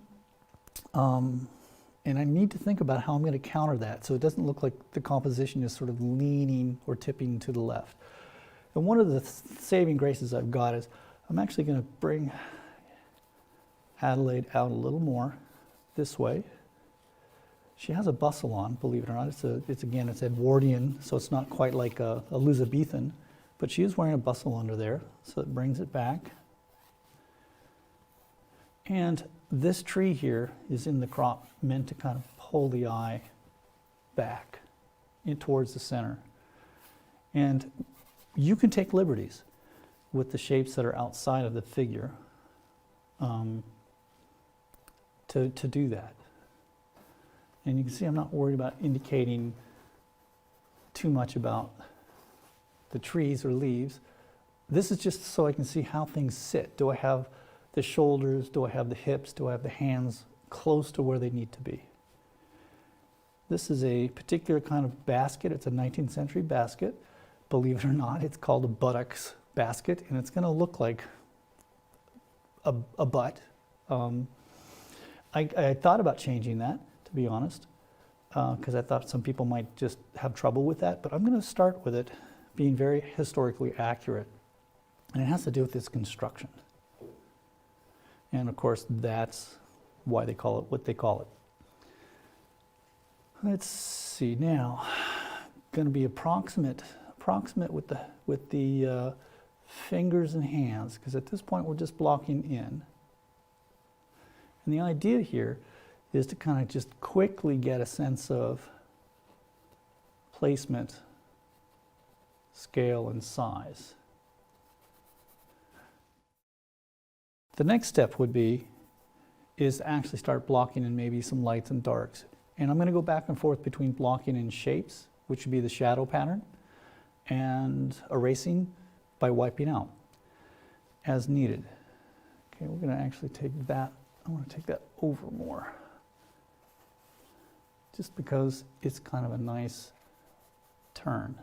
And I need to think about how I'm going to counter that so it doesn't look like the composition is sort of leaning or tipping to the left. And one of the saving graces I've got is I'm actually going to bring Adelaide out a little more this way. She has a bustle on, believe it or not. It's Edwardian, so it's not quite like a Elizabethan, but she is wearing a bustle under there, so it brings it back. And this tree here is in the crop meant to kind of pull the eye back in towards the center. And you can take liberties with the shapes that are outside of the figure to do that. And you can see I'm not worried about indicating too much about the trees or leaves. This is just so I can see how things sit. Do I have the shoulders? Do I have the hips? Do I have the hands close to where they need to be? This is a particular kind of basket. It's a 19th century basket. Believe it or not, it's called a buttocks basket, and it's going to look like a butt. I thought about changing that, to be honest, because I thought some people might just have trouble with that, but I'm going to start with it being very historically accurate, and it has to do with its construction. And of course, that's why they call it what they call it. Let's see now. Going to be approximate with the fingers and hands, because at this point we're just blocking in. And the idea here is to kind of just quickly get a sense of placement, scale, and size. The next step is to actually start blocking in maybe some lights and darks. And I'm going to go back and forth between blocking in shapes, which would be the shadow pattern, and erasing by wiping out as needed. Okay, we're going to actually take that, I want to take that over more, just because it's kind of a nice turn.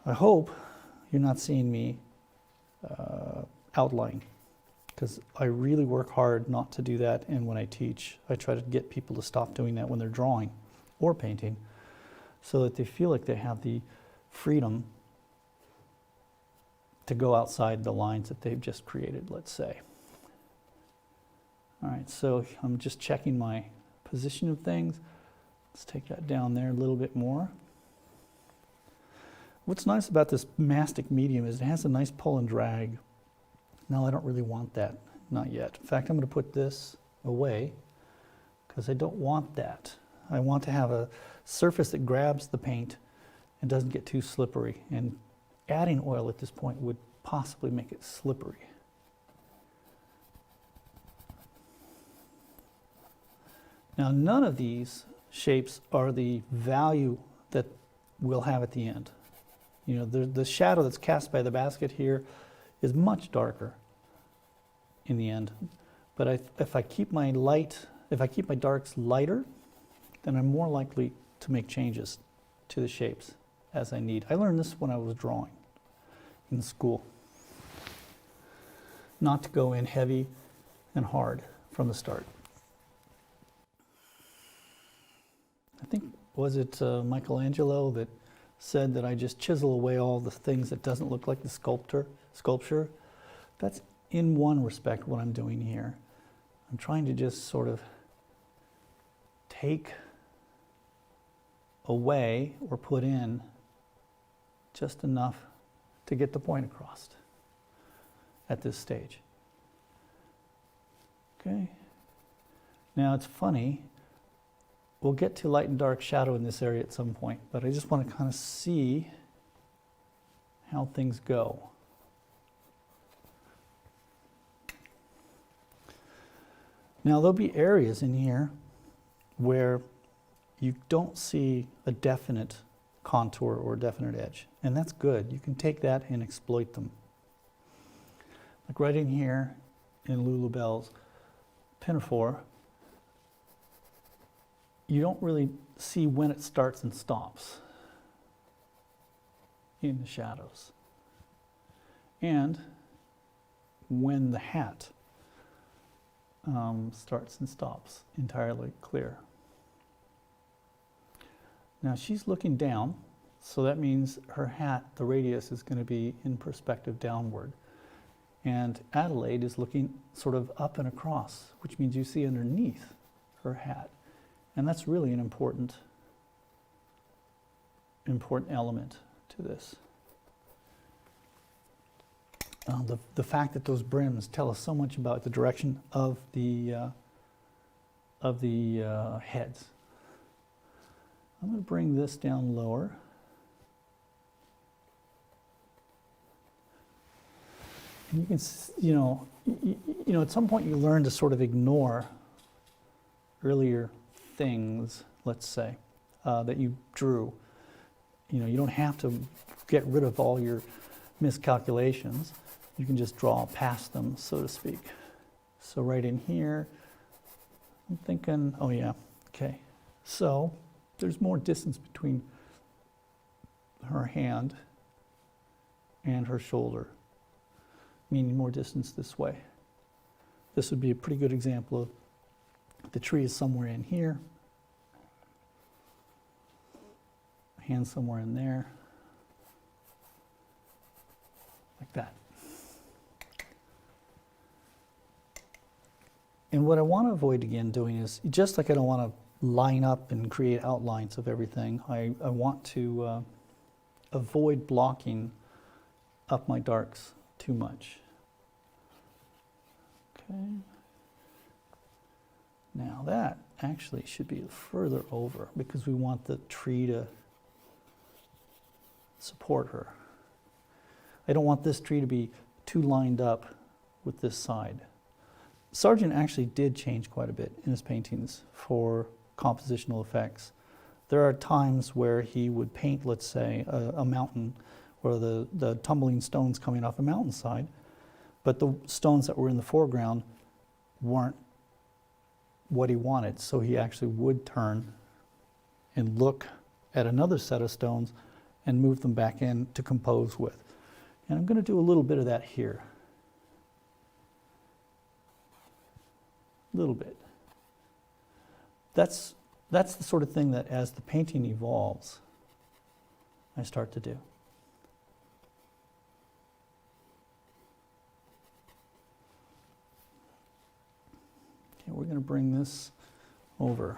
I hope you're not seeing me outline, because I really work hard not to do that, and when I teach, I try to get people to stop doing that when they're drawing or painting, so that they feel like they have the freedom to go outside the lines that they've just created, let's say. All right, so I'm just checking my position of things. Let's take that down there a little bit more. What's nice about this mastic medium is it has a nice pull and drag. No, I don't really want that, not yet. In fact, I'm going to put this away because I don't want that. I want to have a surface that grabs the paint and doesn't get too slippery. And adding oil at this point would possibly make it slippery. Now, none of these shapes are the value that we'll have at the end. You know, the shadow that's cast by the basket here is much darker in the end. But if I keep my darks lighter, then I'm more likely to make changes to the shapes as I need. I learned this when I was drawing in school. Not to go in heavy and hard from the start. I think, was it Michelangelo that said that I just chisel away all the things that doesn't look like the sculpture? That's in one respect what I'm doing here. I'm trying to just sort of take away or put in just enough to get the point across at this stage. Okay. Now it's funny, we'll get to light and dark shadow in this area at some point, but I just want to kind of see how things go. Now there'll be areas in here where you don't see a definite contour or a definite edge, and that's good. You can take that and exploit them. Like right in here in Lulu Bell's pinafore, you don't really see when it starts and stops in the shadows. And when the hat starts and stops entirely clear. Now she's looking down, so that means her hat, the radius is going to be in perspective downward. And Adelaide is looking sort of up and across, which means you see underneath her hat. And that's really an important element to this. The fact that those brims tell us so much about the direction of the heads. I'm going to bring this down lower. And you can, you know, at some point you learn to sort of ignore earlier things, let's say, that you drew. You know, you don't have to get rid of all your miscalculations. You can just draw past them, so to speak. So right in here, I'm thinking, oh yeah, okay. So there's more distance between her hand and her shoulder, meaning more distance this way. This would be a pretty good example of the tree is somewhere in here, hand somewhere in there, like that. And what I want to avoid again doing is, just like I don't want to line up and create outlines of everything, I want to avoid blocking up my darks too much. Okay. Now that actually should be further over because we want the tree to support her. I don't want this tree to be too lined up with this side. Sargent actually did change quite a bit in his paintings for compositional effects. There are times where he would paint, let's say, a mountain or the tumbling stones coming off a mountainside, but the stones that were in the foreground weren't what he wanted. So he actually would turn and look at another set of stones and move them back in to compose with. And I'm going to do a little bit of that here. A little bit. That's the sort of thing that as the painting evolves, I start to do. Okay, we're going to bring this over.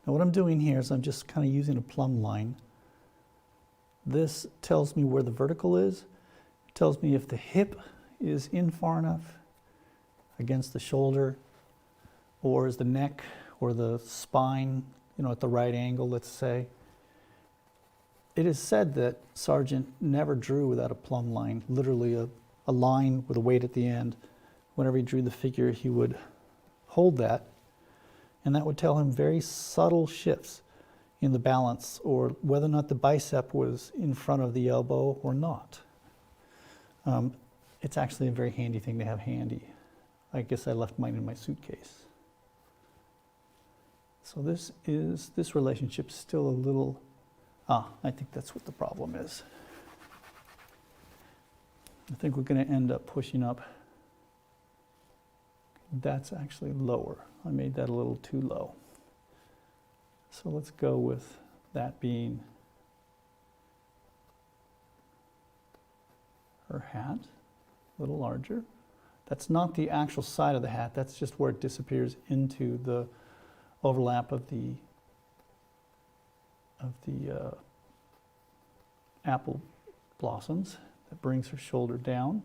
Now what I'm doing here is I'm just kind of using a plumb line. This tells me where the vertical is. It tells me if the hip is in far enough against the shoulder, or is the neck or the spine, at the right angle, let's say. It is said that Sargent never drew without a plumb line, literally a line with a weight at the end. Whenever he drew the figure, he would hold that, and that would tell him very subtle shifts in the balance, or whether or not the bicep was in front of the elbow or not. It's actually a very handy thing to have handy. I guess I left mine in my suitcase. So this relationship's still a little, I think that's what the problem is. I think we're going to end up pushing up. That's actually lower. I made that a little too low. So let's go with that being her hat, a little larger. That's not the actual side of the hat, that's just where it disappears into the overlap of the apple blossoms. That brings her shoulder down.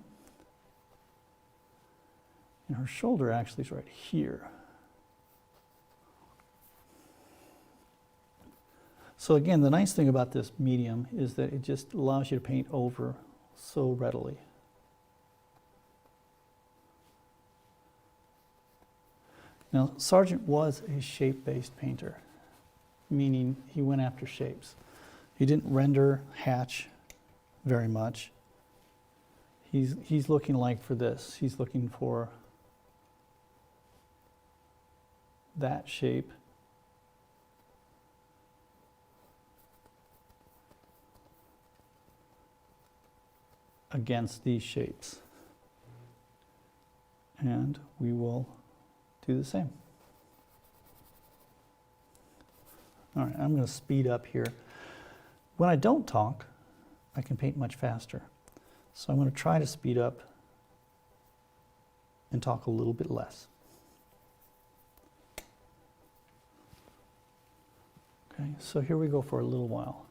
And her shoulder actually is right here. So again, the nice thing about this medium is that it just allows you to paint over so readily. Now, Sargent was a shape-based painter, meaning he went after shapes. He didn't render, hatch very much. He's looking like for this. He's looking for that shape against these shapes. And we will do the same. All right, I'm going to speed up here. When I don't talk, I can paint much faster. So I'm going to try to speed up and talk a little bit less. Okay, so here we go for a little while.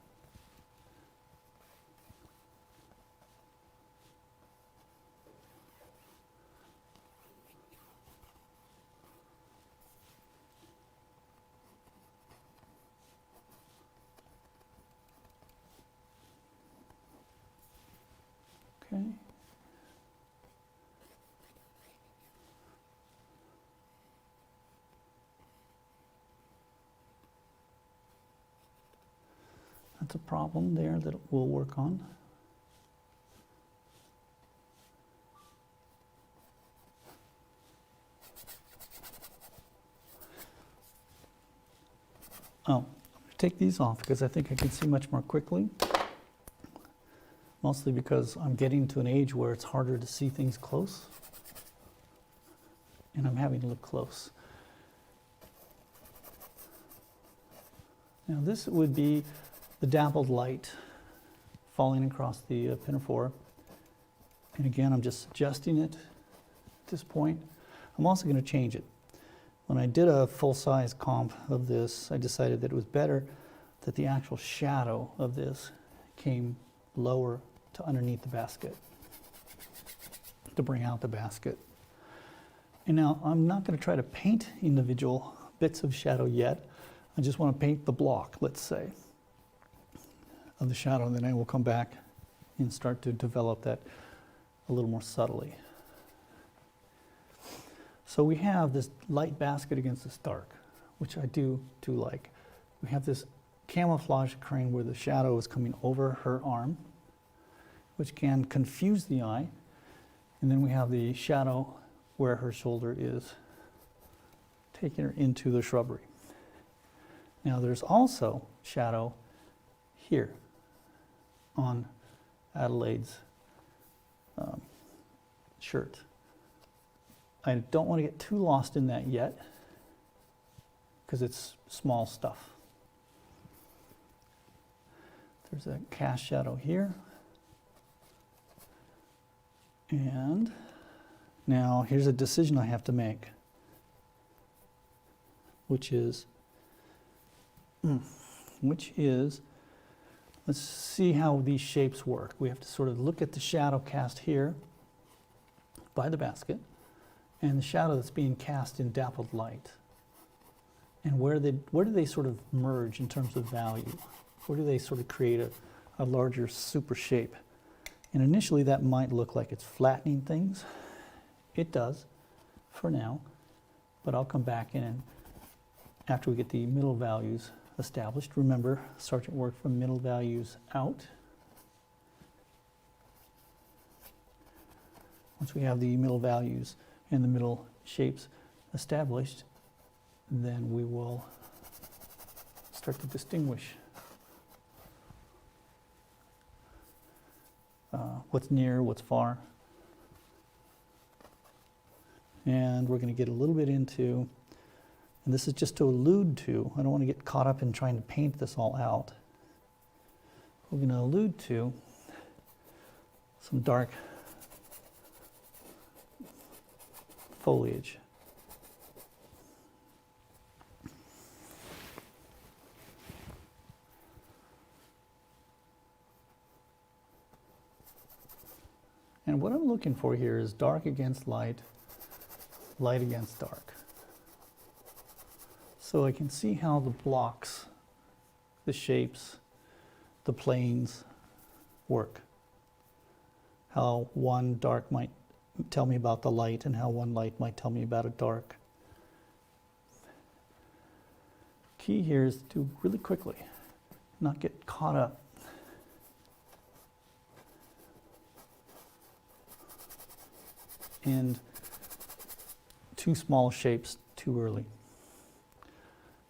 Okay. That's a problem there that we'll work on. Oh, I'm going to take these off because I think I can see much more quickly. Mostly because I'm getting to an age where it's harder to see things close. And I'm having to look close. Now this would be the dappled light falling across the pinafore. And again, I'm just adjusting it at this point. I'm also going to change it. When I did a full-size comp of this, I decided that it was better that the actual shadow of this came lower to underneath the basket to bring out the basket. And now I'm not going to try to paint individual bits of shadow yet. I just want to paint the block, let's say, of the shadow, and then I will come back and start to develop that a little more subtly. So we have this light basket against this dark, which I do like. We have this camouflage occurring where the shadow is coming over her arm, which can confuse the eye. And then we have the shadow where her shoulder is taking her into the shrubbery. Now there's also shadow here on Adelaide's shirt. I don't want to get too lost in that yet because it's small stuff. There's a cast shadow here. And now here's a decision I have to make, which is, let's see how these shapes work. We have to sort of look at the shadow cast here by the basket and the shadow that's being cast in dappled light. And where do they sort of merge in terms of value? Where do they sort of create a larger super shape? And initially that might look like it's flattening things. It does for now, but I'll come back in and after we get the middle values established. Remember, Sargent worked from middle values out. Once we have the middle values and the middle shapes established, then we will start to distinguish what's near, what's far. And we're going to get a little bit into, and this is just to allude to, I don't want to get caught up in trying to paint this all out. We're going to allude to some dark foliage. And what I'm looking for here is dark against light, light against dark. So I can see how the blocks, the shapes, the planes work. How one dark might tell me about the light and how one light might tell me about a dark. Key here is to do really quickly, not get caught up in too small shapes too early.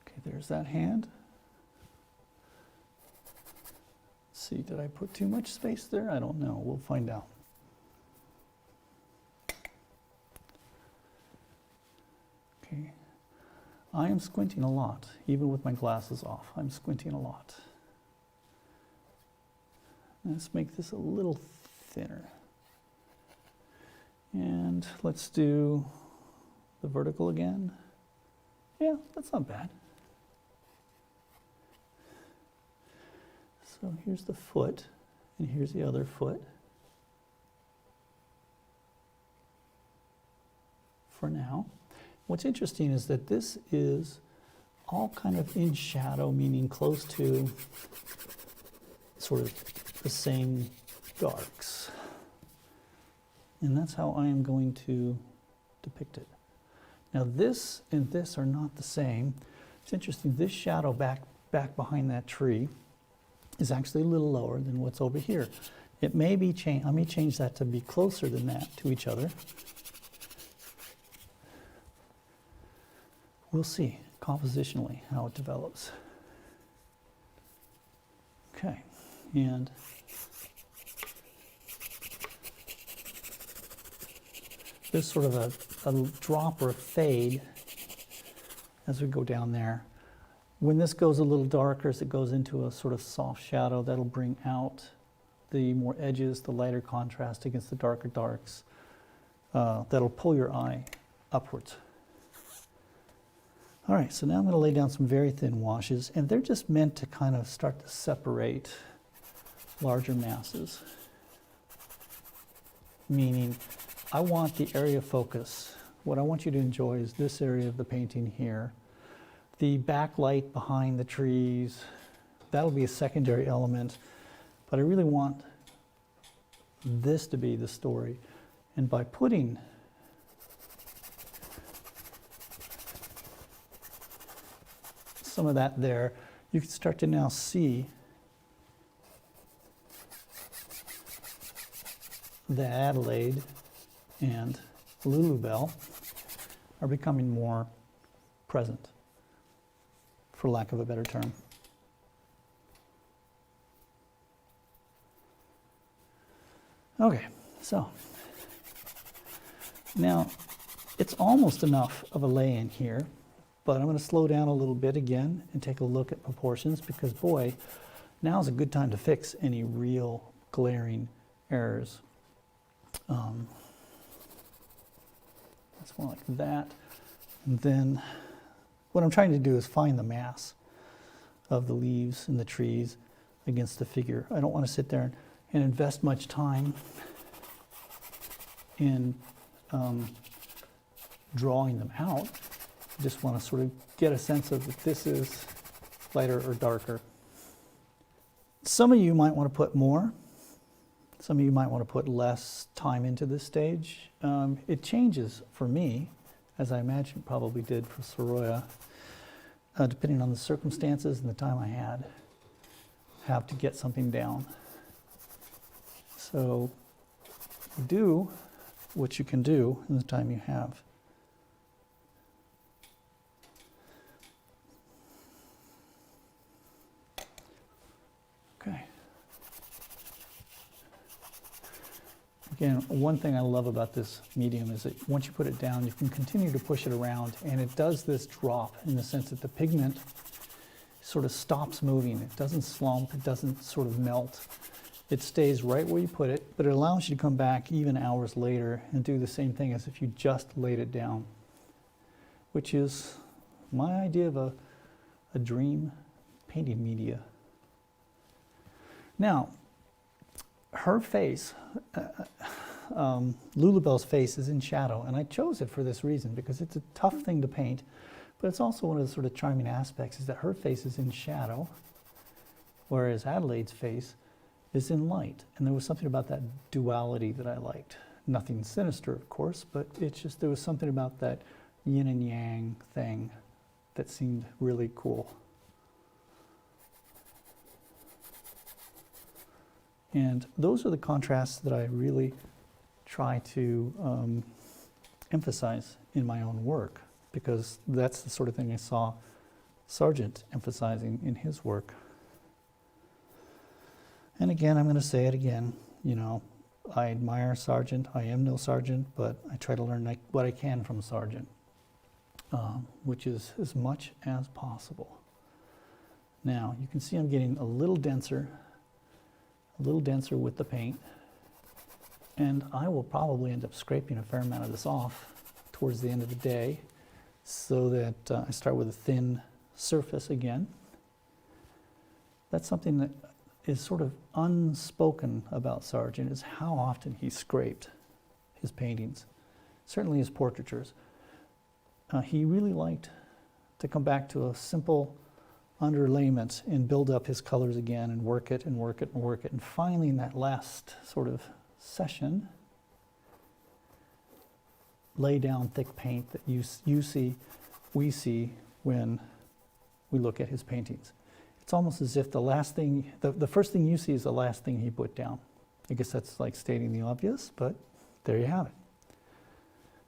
Okay, there's that hand. Let's see, did I put too much space there? I don't know, we'll find out. Okay, I am squinting a lot, even with my glasses off. I'm squinting a lot. Let's make this a little thinner. And let's do the vertical again. Yeah, that's not bad. So here's the foot, and here's the other foot. For now. What's interesting is that this is all kind of in shadow, meaning close to sort of the same darks. And that's how I am going to depict it. Now this and this are not the same. It's interesting, this shadow back behind that tree is actually a little lower than what's over here. It may be I may change that to be closer than that to each other. We'll see compositionally how it develops. Okay, and there's sort of a drop or a fade as we go down there. When this goes a little darker, as it goes into a sort of soft shadow, that'll bring out the more edges, the lighter contrast against the darker darks. That'll pull your eye upwards. All right, so now I'm going to lay down some very thin washes, and they're just meant to kind of start to separate larger masses. Meaning, I want the area of focus. What I want you to enjoy is this area of the painting here. The backlight behind the trees, that'll be a secondary element, but I really want this to be the story. And by putting some of that there, you can start to now see that Adelaide and Lulubelle are becoming more present, for lack of a better term. Okay, so now it's almost enough of a lay-in here, but I'm going to slow down a little bit again and take a look at proportions, because boy, now's a good time to fix any real glaring errors. It's more like that. And then what I'm trying to do is find the mass of the leaves and the trees against the figure. I don't want to sit there and invest much time in drawing them out. I just want to sort of get a sense of if this is lighter or darker. Some of you might want to put more. Some of you might want to put less time into this stage. It changes for me, as I imagine it probably did for Soroya. depending on the circumstances and the time I had, have to get something down. So do what you can do in the time you have. Okay. Again, one thing I love about this medium is that once you put it down, you can continue to push it around, and it does this drop in the sense that the pigment sort of stops moving. It doesn't slump, it doesn't sort of melt. It stays right where you put it, but it allows you to come back even hours later and do the same thing as if you just laid it down, which is my idea of a dream painting media. Now, her face, Lulabelle's face is in shadow, and I chose it for this reason, because it's a tough thing to paint, but it's also one of the sort of charming aspects is that her face is in shadow, whereas Adelaide's face is in light. And there was something about that duality that I liked. Nothing sinister, of course, but it's just, there was something about that yin and yang thing that seemed really cool. And those are the contrasts that I really try to emphasize in my own work, because that's the sort of thing I saw Sargent emphasizing in his work. And again, I'm going to say it again, you know, I admire Sargent. I am no Sargent, but I try to learn what I can from Sargent, which is as much as possible. Now, you can see I'm getting a little denser with the paint, and I will probably end up scraping a fair amount of this off towards the end of the day, so that I start with a thin surface again. That's something that is sort of unspoken about Sargent, is how often he scraped his paintings, certainly his portraitures. He really liked to come back to a simple underlayment and build up his colors again and work it and work it and work it. And finally, in that last sort of session, lay down thick paint that we see when we look at his paintings. It's almost as if the last thing, the first thing you see is the last thing he put down. I guess that's like stating the obvious, but there you have it.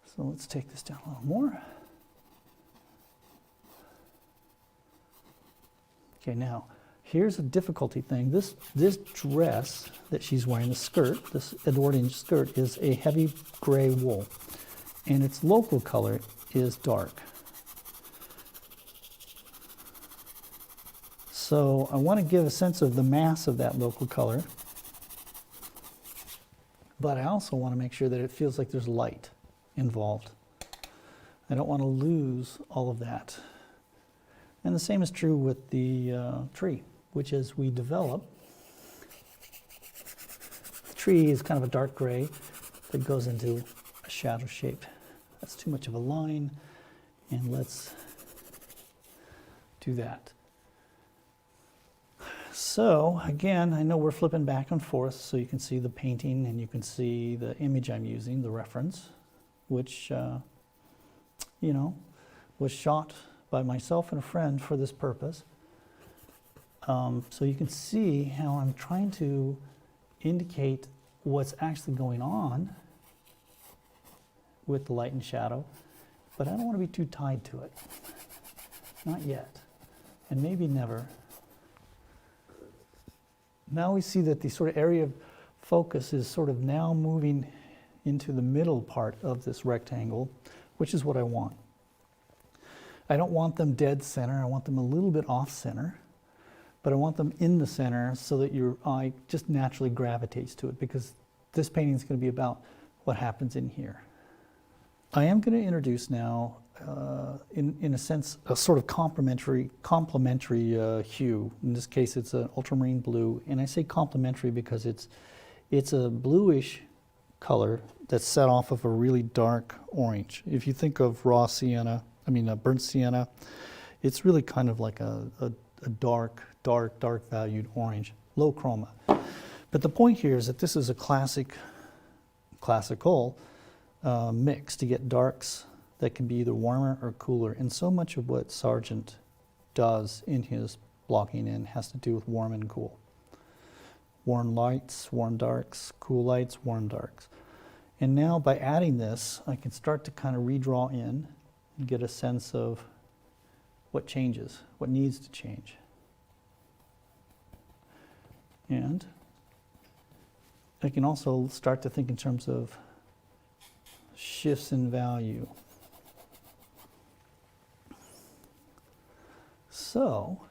So let's take this down a little more. Okay, now, here's a difficulty thing. This dress that she's wearing, the skirt, this Edwardian skirt, is a heavy gray wool, and its local color is dark. So I want to give a sense of the mass of that local color, but I also want to make sure that it feels like there's light involved. I don't want to lose all of that. And the same is true with the tree, which as we develop, the tree is kind of a dark gray that goes into a shadow shape. That's too much of a line, and let's do that. So again, I know we're flipping back and forth, so you can see the painting and you can see the image I'm using, the reference, which, you know, was shot by myself and a friend for this purpose. So you can see how I'm trying to indicate what's actually going on with the light and shadow, but I don't want to be too tied to it. Not yet, and maybe never. Now we see that the sort of area of focus is sort of now moving into the middle part of this rectangle, which is what I want. I don't want them dead center, I want them a little bit off center, but I want them in the center so that your eye just naturally gravitates to it, because this painting is going to be about what happens in here. I am going to introduce now, in a sense, a sort of complementary hue. In this case, it's an ultramarine blue, and I say complementary because it's a bluish color that's set off of a really dark orange. If you think of raw sienna, burnt sienna, it's really kind of like a dark valued orange, low chroma. But the point here is that this is a classical mix to get darks that can be either warmer or cooler. And so much of what Sargent does in his blocking in has to do with warm and cool. Warm lights, warm darks, cool lights, warm darks. And now by adding this, I can start to kind of redraw in and get a sense of what changes, what needs to change. And I can also start to think in terms of shifts in value. So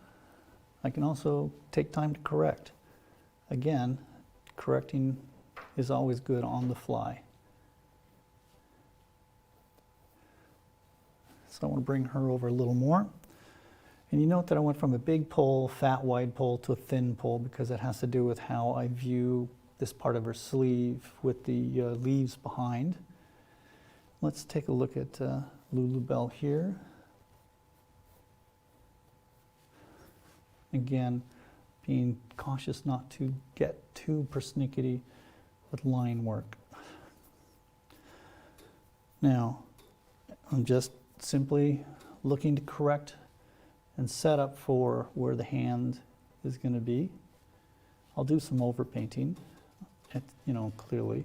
I can also take time to correct. Again, correcting is always good on the fly. So I want to bring her over a little more. And you note that I went from a big pole, fat wide pole, to a thin pole because it has to do with how I view this part of her sleeve with the leaves behind. Let's take a look at Lulu Bell here. Again, being cautious not to get too persnickety with line work. Now, I'm just simply looking to correct and set up for where the hand is going to be. I'll do some overpainting, clearly.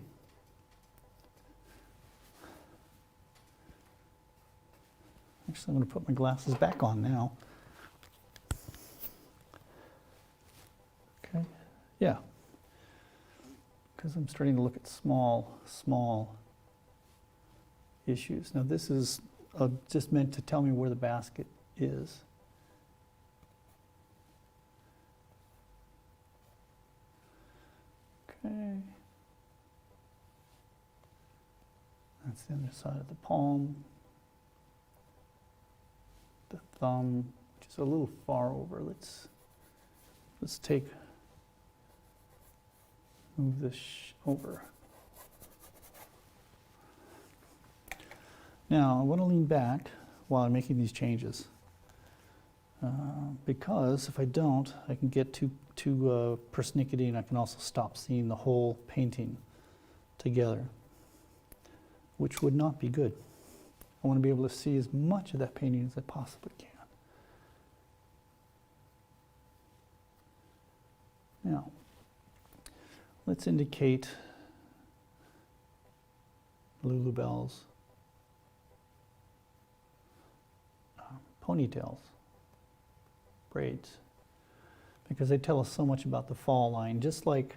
Actually, I'm going to put my glasses back on now. Okay, yeah. Because I'm starting to look at small issues. Now this is just meant to tell me where the basket is. Okay. That's the other side of the palm. The thumb, which is a little far over. Let's move this over. Now I want to lean back while I'm making these changes. Because if I don't, I can get too persnickety, and I can also stop seeing the whole painting together, which would not be good. I want to be able to see as much of that painting as I possibly can. Now, let's indicate Lulu Bell's ponytails, braids, because they tell us so much about the fall line. Just like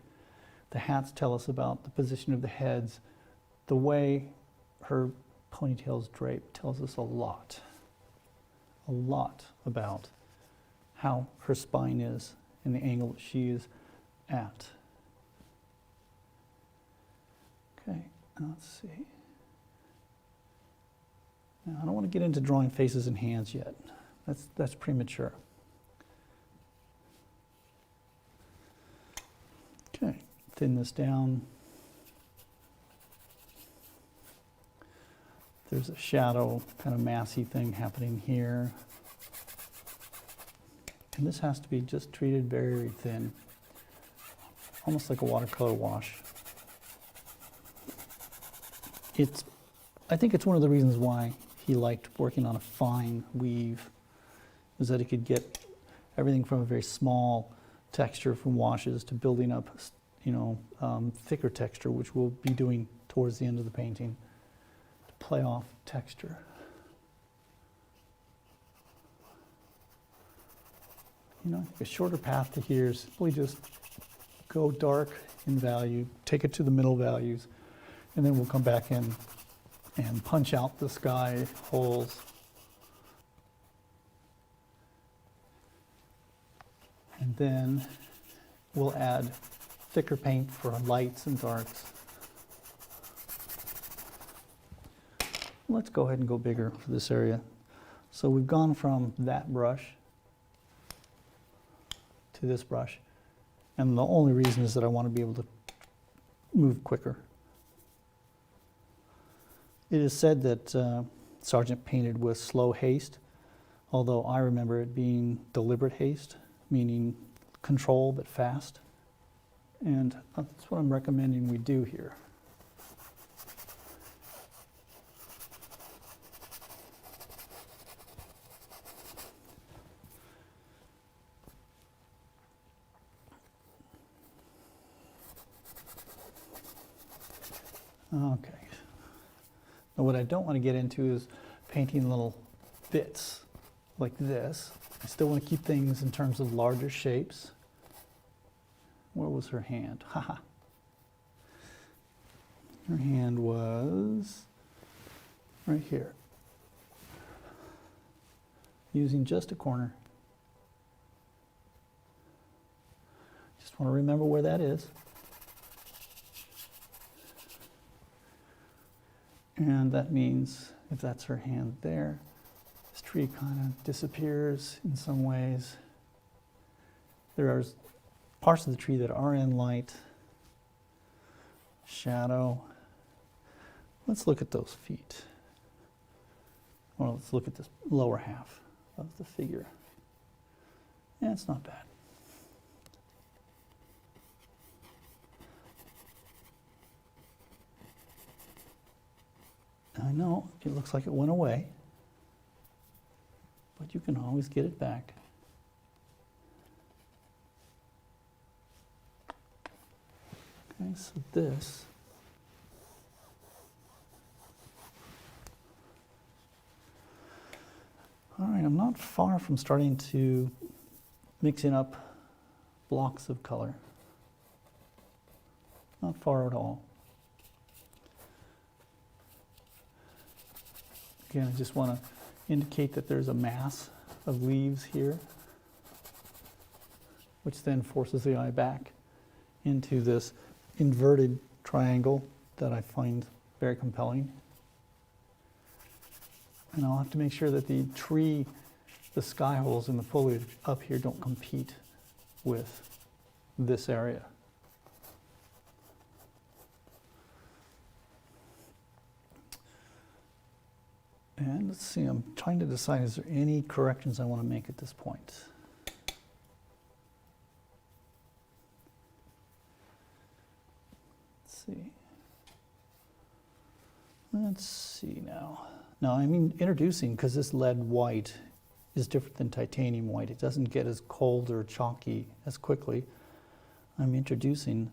the hats tell us about the position of the heads, the way her ponytails drape tells us a lot about how her spine is and the angle that she is at. Okay, let's see. Now, I don't want to get into drawing faces and hands yet. That's premature. Okay, thin this down. There's a shadow, kind of massy thing happening here. And this has to be just treated very thin, almost like a watercolor wash. I think it's one of the reasons why he liked working on a fine weave, is that he could get everything from a very small texture from washes to building up, thicker texture, which we'll be doing towards the end of the painting, to play off texture. I think a shorter path to here is simply just go dark in value, take it to the middle values, and then we'll come back in and punch out the sky holes. And then we'll add thicker paint for lights and darks. Let's go ahead and go bigger for this area. So we've gone from that brush to this brush. And the only reason is that I want to be able to move quicker. It is said that Sargent painted with slow haste, although I remember it being deliberate haste, meaning control but fast. And that's what I'm recommending we do here. Okay. Now what I don't want to get into is painting little bits like this. I still want to keep things in terms of larger shapes. Where was her hand? Haha. Her hand was right here. Using just a corner. Just want to remember where that is. And that means if that's her hand there, this tree kind of disappears in some ways. There are parts of the tree that are in light, shadow. Let's look at those feet. Well, let's look at this lower half of the figure. Yeah, it's not bad. I know it looks like it went away, but you can always get it back. Okay, so this all right, I'm not far from starting to mixing up blocks of color. Not far at all. Again, I just want to indicate that there's a mass of leaves here, which then forces the eye back into this inverted triangle that I find very compelling. And I'll have to make sure that the tree, the sky holes in the foliage up here don't compete with this area. And let's see, I'm trying to decide, is there any corrections I want to make at this point? Let's see. Let's see now. No, I mean introducing, because this lead white is different than titanium white. It doesn't get as cold or chalky as quickly. I'm introducing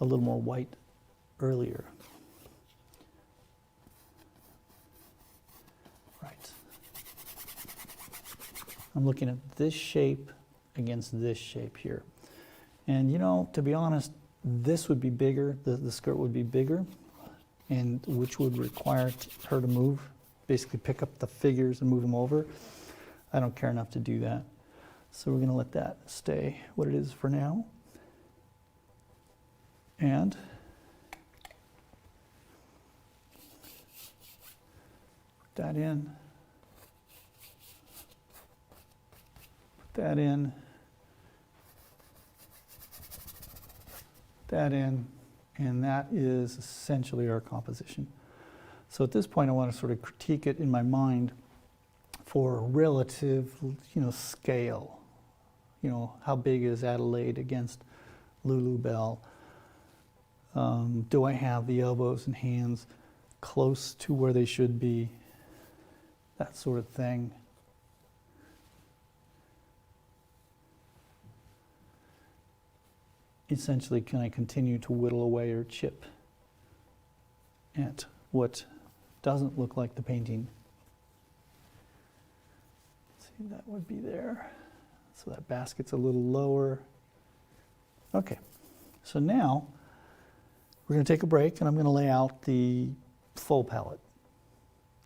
a little more white earlier. Right. I'm looking at this shape against this shape here. And you know, to be honest, this would be bigger, the skirt would be bigger, and which would require her to move, basically pick up the figures and move them over. I don't care enough to do that. So we're going to let that stay what it is for now. And put that in. Put that in. That in. And that is essentially our composition. So at this point, I want to sort of critique it in my mind for relative, scale. How big is Adelaide against Lulu Bell? Do I have the elbows and hands close to where they should be? That sort of thing. Essentially, can I continue to whittle away or chip at what doesn't look like the painting? Let's see, that would be there. So that basket's a little lower. Okay, so now we're going to take a break and I'm going to lay out the full palette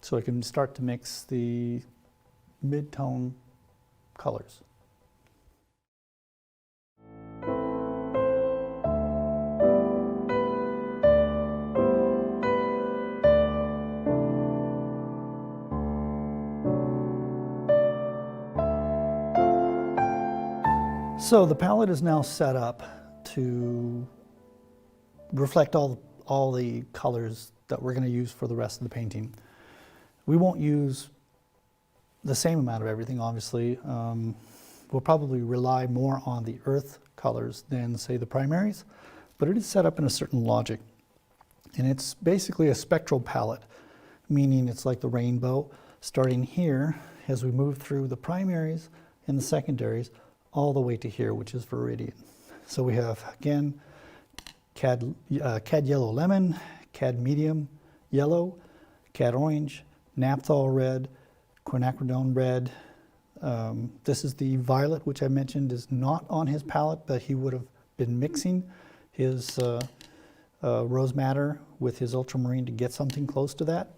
so I can start to mix the mid-tone colors. So the palette is now set up to reflect all the colors that we're going to use for the rest of the painting. We won't use the same amount of everything, obviously. We'll probably rely more on the earth colors than, say, the primaries, but it is set up in a certain logic. And it's basically a spectral palette, meaning it's like the rainbow, starting here as we move through the primaries and the secondaries, all the way to here, which is Viridian. So we have, again, cad yellow lemon, cad medium yellow, cad orange, naphthol red, quinacridone red. This is the violet, which I mentioned is not on his palette, but he would have been mixing his rose madder with his ultramarine to get something close to that.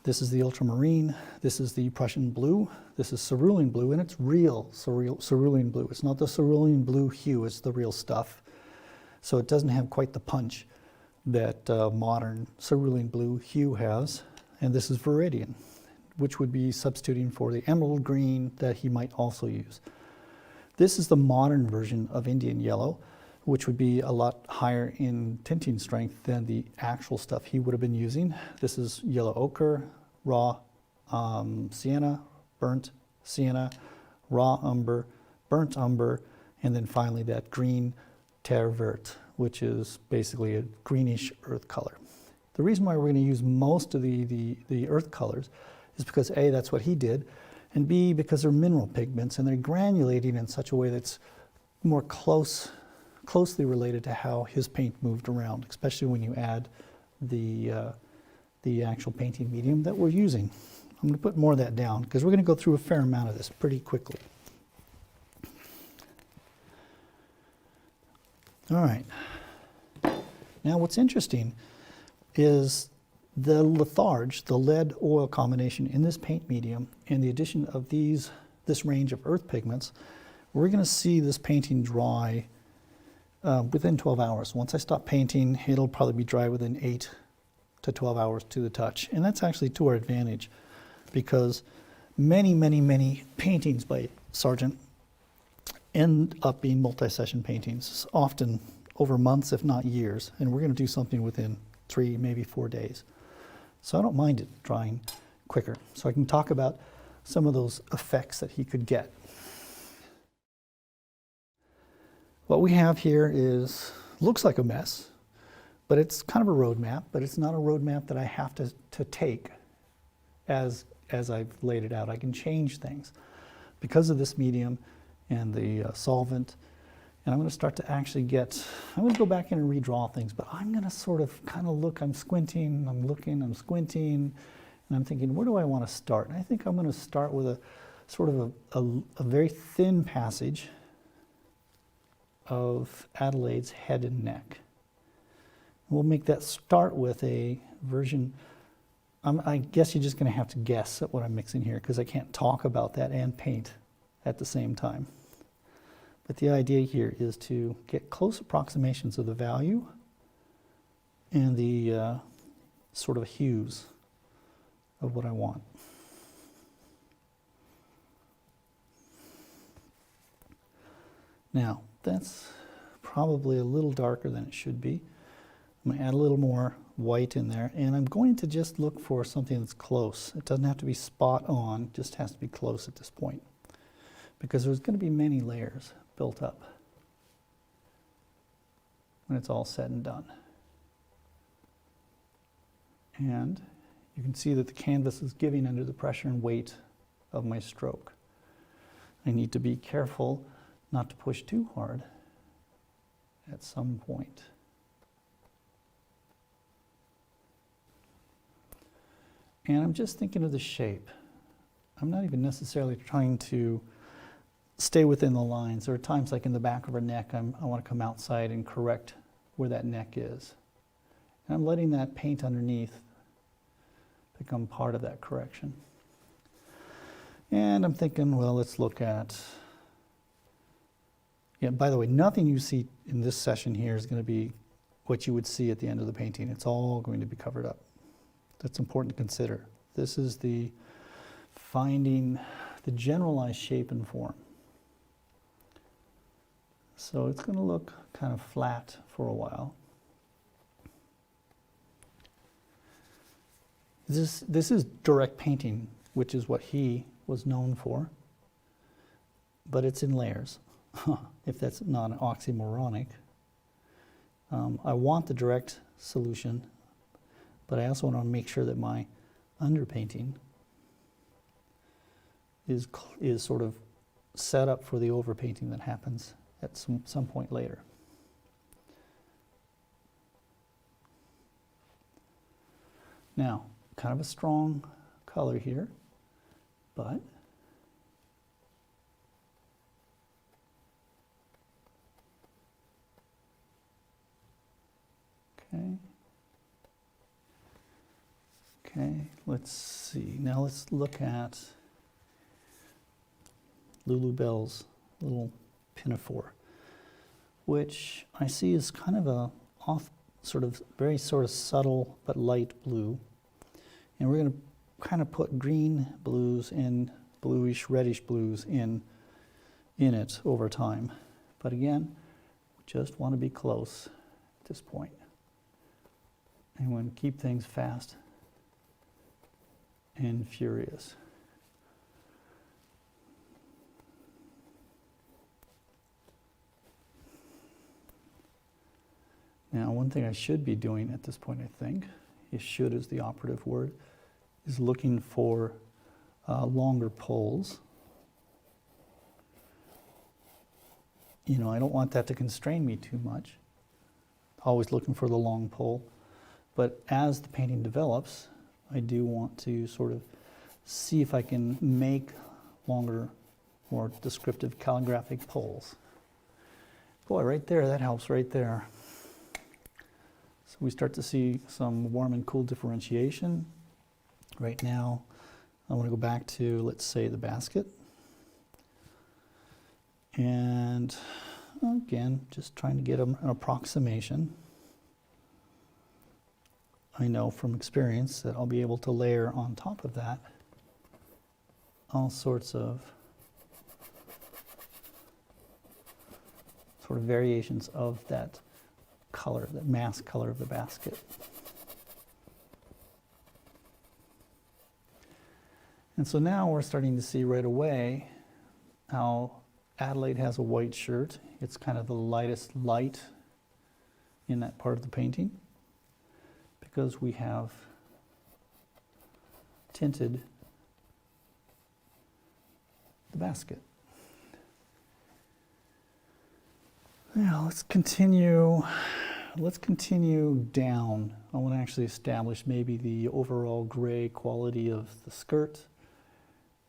This is the ultramarine. This is the Prussian blue. This is cerulean blue, and it's real cerulean blue. It's not the cerulean blue hue, it's the real stuff. So it doesn't have quite the punch that modern cerulean blue hue has. And this is Viridian, which would be substituting for the emerald green that he might also use. This is the modern version of Indian yellow, which would be a lot higher in tinting strength than the actual stuff he would have been using. This is yellow ochre, raw sienna, burnt sienna, raw umber, burnt umber, and then finally that green terre verte, which is basically a greenish earth color. The reason why we're going to use most of the earth colors is because A, that's what he did, and B, because they're mineral pigments and they're granulating in such a way that's more closely related to how his paint moved around, especially when you add the actual painting medium that we're using. I'm going to put more of that down because we're going to go through a fair amount of this pretty quickly. All right. Now what's interesting is the litharge, the lead-oil combination in this paint medium, and the addition of this range of earth pigments, we're going to see this painting dry within 12 hours. Once I stop painting, it'll probably be dry within 8 to 12 hours to the touch. And that's actually to our advantage because many paintings by Sargent end up being multi-session paintings, often over months, if not years. And we're going to do something within 3, maybe 4 days. So I don't mind it drying quicker. So I can talk about some of those effects that he could get. What we have here looks like a mess, but it's kind of a roadmap, but it's not a roadmap that I have to take as I've laid it out. I can change things because of this medium and the solvent. And I'm going to start to actually I'm going to go back in and redraw things, but I'm going to sort of kind of look, I'm squinting, I'm looking, I'm squinting, and I'm thinking, where do I want to start? And I think I'm going to start with a sort of a very thin passage of Adelaide's head and neck. We'll make that start with a version. I guess you're just going to have to guess at what I'm mixing here because I can't talk about that and paint at the same time. But the idea here is to get close approximations of the value and the sort of hues of what I want. Now, that's probably a little darker than it should be. I'm going to add a little more white in there, and I'm going to just look for something that's close. It doesn't have to be spot on, it just has to be close at this point, because there's going to be many layers built up when it's all said and done. And you can see that the canvas is giving under the pressure and weight of my stroke. I need to be careful not to push too hard at some point. And I'm just thinking of the shape. I'm not even necessarily trying to stay within the lines. There are times like in the back of her neck, I want to come outside and correct where that neck is. And I'm letting that paint underneath become part of that correction. And I'm thinking, well, let's look at, yeah, by the way, nothing you see in this session here is going to be what you would see at the end of the painting. It's all going to be covered up. That's important to consider. This is the finding the generalized shape and form. So it's going to look kind of flat for a while. This is direct painting, which is what he was known for, but it's in layers, if that's not an oxymoronic. I want the direct solution, but I also want to make sure that my underpainting is sort of set up for the overpainting that happens at some point later. Now, kind of a strong color here, but okay. Okay, let's see. Now let's look at Lulu Bell's little pinafore, which I see is kind of a very subtle but light blue. And we're going to kind of put green blues and bluish, reddish blues in it over time. But again, we just want to be close at this point. And we want to keep things fast and furious. Now, one thing I should be doing at this point, I think, should is the operative word, is looking for longer poles. You know, I don't want that to constrain me too much. Always looking for the long pole. But as the painting develops, I do want to sort of see if I can make longer, more descriptive calligraphic poles. Boy, right there, that helps right there. So we start to see some warm and cool differentiation. Right now, I want to go back to, let's say, the basket. And again, just trying to get an approximation. I know from experience that I'll be able to layer on top of that all sorts of variations of that color, the mass color of the basket. And so now we're starting to see right away how Adelaide has a white shirt. It's kind of the lightest light in that part of the painting because we have tinted the basket. Now let's continue down. I want to actually establish maybe the overall gray quality of the skirt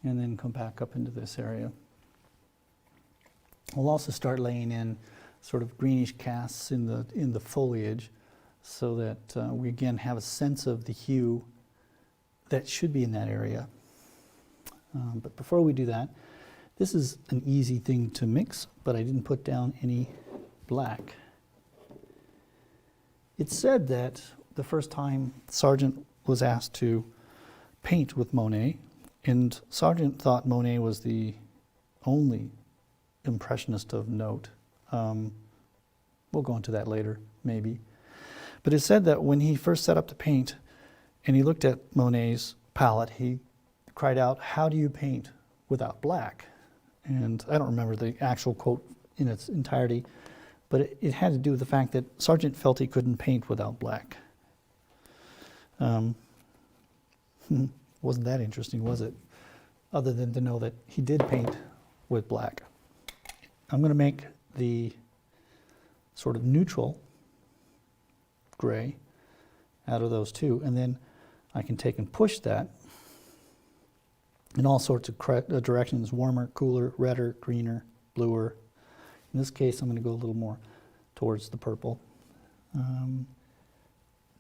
and then come back up into this area. We'll also start laying in sort of greenish casts in the foliage so that we again have a sense of the hue that should be in that area. But before we do that, this is an easy thing to mix, but I didn't put down any black. It's said that the first time Sargent was asked to paint with Monet, and Sargent thought Monet was the only impressionist of note. We'll go into that later, maybe. But it's said that when he first set up to paint and he looked at Monet's palette, he cried out, "How do you paint without black?" And I don't remember the actual quote in its entirety, but it had to do with the fact that Sargent felt he couldn't paint without black. Wasn't that interesting, was it? Other than to know that he did paint with black. I'm going to make the sort of neutral gray out of those two, and then I can take and push that in all sorts of directions: warmer, cooler, redder, greener, bluer. In this case, I'm going to go a little more towards the purple.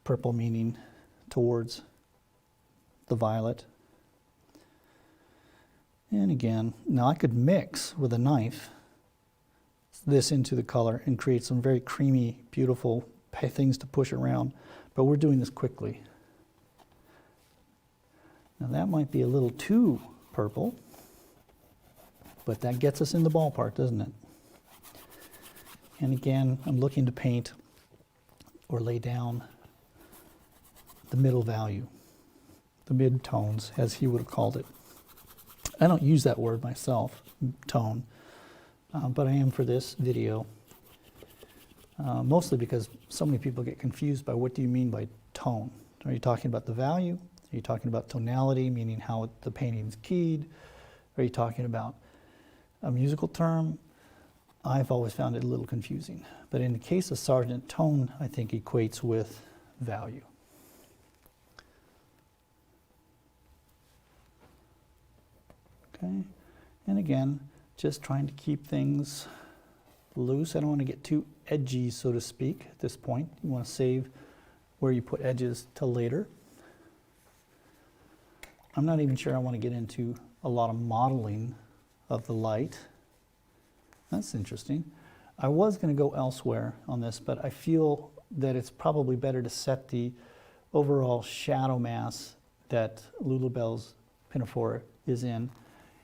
Purple meaning towards the violet. And again, now I could mix with a knife this into the color and create some very creamy, beautiful things to push around, but we're doing this quickly. Now that might be a little too purple, but that gets us in the ballpark, doesn't it? And again, I'm looking to paint or lay down the middle value, the mid-tones, as he would have called it. I don't use that word myself, tone, but I am for this video, mostly because so many people get confused by what do you mean by tone. Are you talking about the value? Are you talking about tonality, meaning how the painting is keyed? Are you talking about a musical term? I've always found it a little confusing. But in the case of Sargent, tone, I think, equates with value. Okay, and again, just trying to keep things loose. I don't want to get too edgy, so to speak, at this point. You want to save where you put edges till later. I'm not even sure I want to get into a lot of modeling of the light. That's interesting. I was going to go elsewhere on this, but I feel that it's probably better to set the overall shadow mass that Lulabelle's pinafore is in.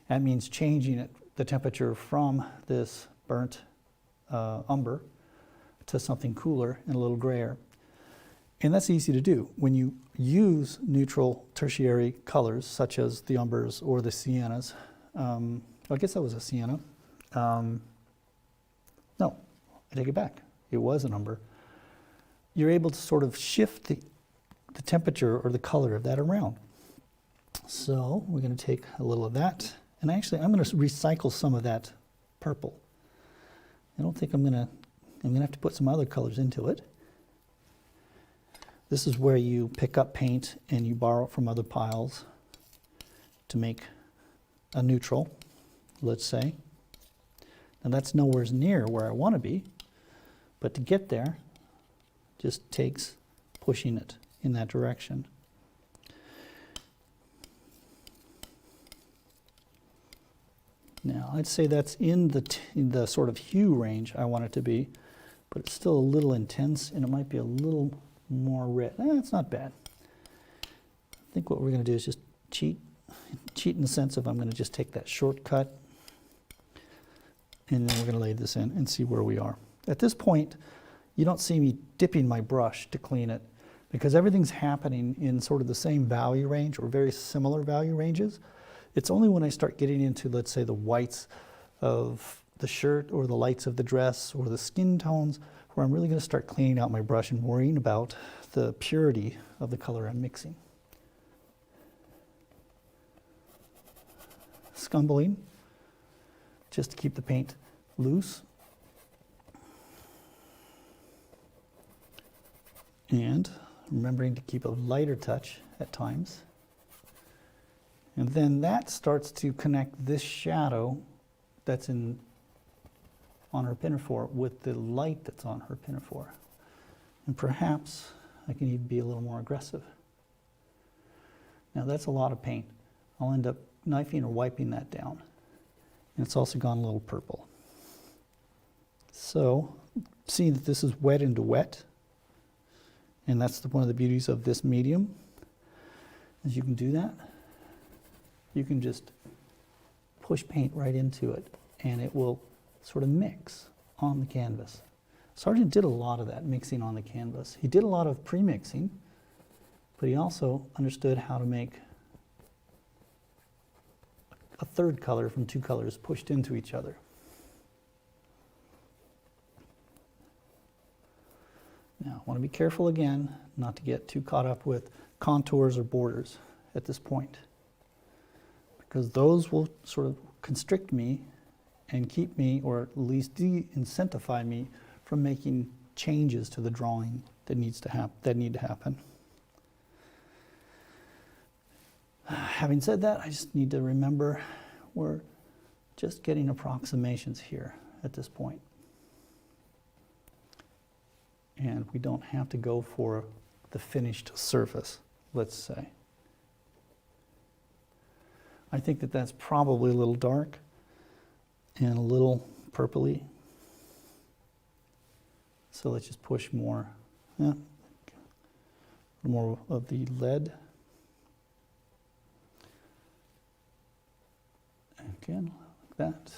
That means changing it, the temperature from this burnt umber to something cooler and a little grayer. And that's easy to do. When you use neutral tertiary colors, such as the umbers or the siennas, I guess that was a sienna. No, I take it back. It was an umber. You're able to sort of shift the temperature or the color of that around. So we're going to take a little of that. And actually, I'm going to recycle some of that purple. I don't think I'm going to have to put some other colors into it. This is where you pick up paint and you borrow from other piles to make a neutral, let's say. Now that's nowhere near where I want to be, but to get there just takes pushing it in that direction. Now I'd say that's in the sort of hue range I want it to be, but it's still a little intense and it might be a little more red. It's not bad. I think what we're going to do is just cheat in the sense of I'm going to just take that shortcut and then we're going to lay this in and see where we are. At this point, you don't see me dipping my brush to clean it because everything's happening in sort of the same value range or very similar value ranges. It's only when I start getting into, let's say, the whites of the shirt or the lights of the dress or the skin tones where I'm really going to start cleaning out my brush and worrying about the purity of the color I'm mixing. Scumbling, just to keep the paint loose. And remembering to keep a lighter touch at times. And then that starts to connect this shadow that's on her pinafore with the light that's on her pinafore. And perhaps I can even be a little more aggressive. Now that's a lot of paint. I'll end up knifing or wiping that down. And it's also gone a little purple. So, see that this is wet into wet. And that's one of the beauties of this medium, is you can do that. You can just push paint right into it and it will sort of mix on the canvas. Sargent did a lot of that mixing on the canvas. He did a lot of pre-mixing, but he also understood how to make a third color from two colors pushed into each other. Now, I want to be careful again not to get too caught up with contours or borders at this point, because those will sort of constrict me and keep me, or at least de-incentivize me from making changes to the drawing that need to happen. Having said that, I just need to remember we're just getting approximations here at this point. And we don't have to go for the finished surface, let's say. I think that that's probably a little dark and a little purpley. So let's just push more, more of the lead. Again, like that.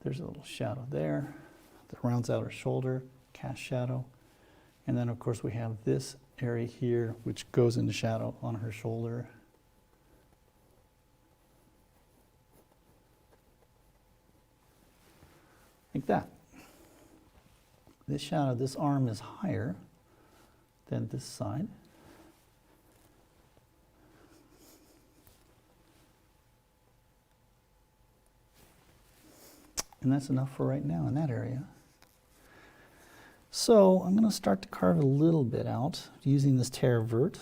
There's a little shadow there that rounds out her shoulder, cast shadow. And then of course we have this area here which goes into shadow on her shoulder. Like that. This shadow, this arm is higher than this side. And that's enough for right now in that area. So I'm going to start to carve a little bit out using this terre verte.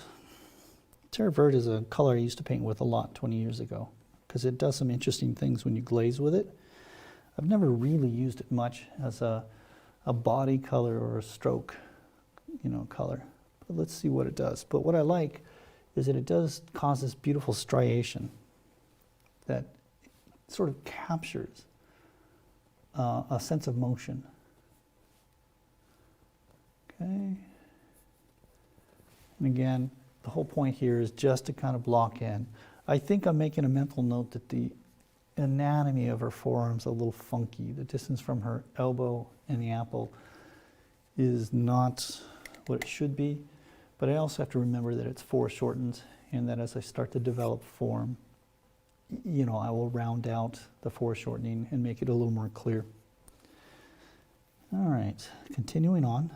Terre verte is a color I used to paint with a lot 20 years ago because it does some interesting things when you glaze with it. I've never really used it much as a body color or a stroke, color. But let's see what it does. But what I like is that it does cause this beautiful striation that sort of captures a sense of motion. Okay. And again, the whole point here is just to kind of block in. I think I'm making a mental note that the anatomy of her forearm's a little funky. The distance from her elbow and the apple is not what it should be, but I also have to remember that it's foreshortened, and that as I start to develop form, I will round out the foreshortening and make it a little more clear. All right, continuing on.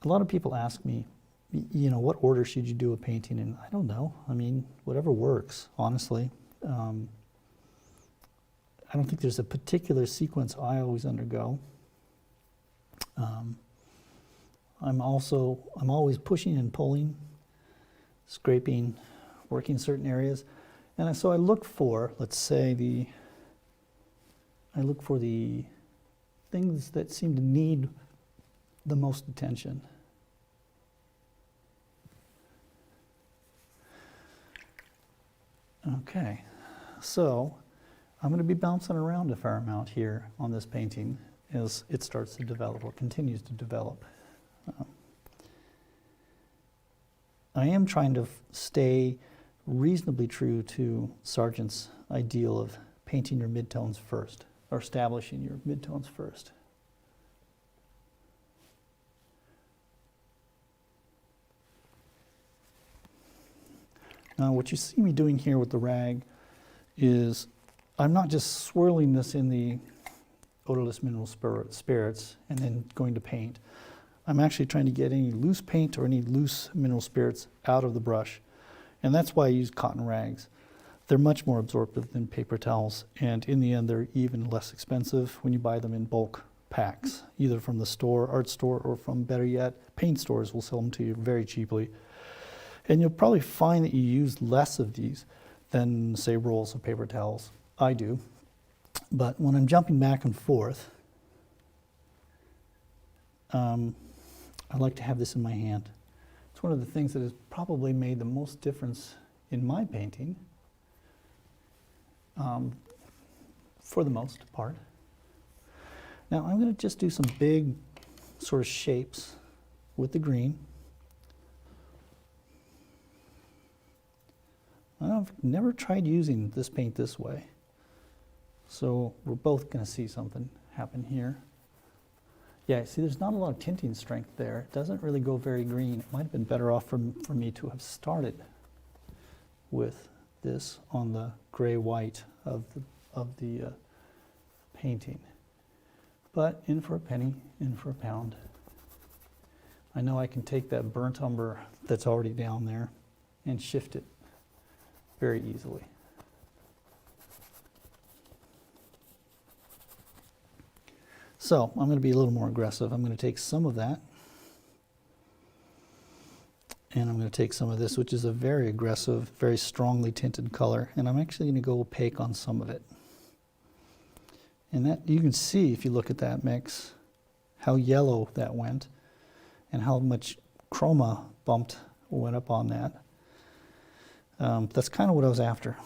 A lot of people ask me, what order should you do a painting in? I don't know. I mean, whatever works, honestly. I don't think there's a particular sequence I always undergo. I'm always pushing and pulling, scraping, working certain areas. And so I look for, let's say, the things that seem to need the most attention. Okay, so I'm going to be bouncing around a fair amount here on this painting as it starts to develop or continues to develop. I am trying to stay reasonably true to Sargent's ideal of painting your midtones first, or establishing your midtones first. Now, what you see me doing here with the rag is I'm not just swirling this in the odorless mineral spirits and then going to paint. I'm actually trying to get any loose paint or any loose mineral spirits out of the brush. And that's why I use cotton rags. They're much more absorptive than paper towels, and in the end they're even less expensive when you buy them in bulk packs, either from the store, art store, or from, better yet, paint stores will sell them to you very cheaply. And you'll probably find that you use less of these than, say, rolls of paper towels. I do. But when I'm jumping back and forth, I like to have this in my hand. It's one of the things that has probably made the most difference in my painting, for the most part. Now I'm going to just do some big sort of shapes with the green. I've never tried using this paint this way, so we're both going to see something happen here. Yeah, see, there's not a lot of tinting strength there. It doesn't really go very green. It might have been better off for me to have started with this on the gray-white of the painting. But in for a penny, in for a pound. I know I can take that burnt umber that's already down there and shift it very easily. So I'm going to be a little more aggressive. I'm going to take some of that, and I'm going to take some of this, which is a very aggressive, very strongly tinted color, and I'm actually going to go opaque on some of it. And that, you can see if you look at that mix, how yellow that went, and how much chroma went up on that. That's kind of what I was after.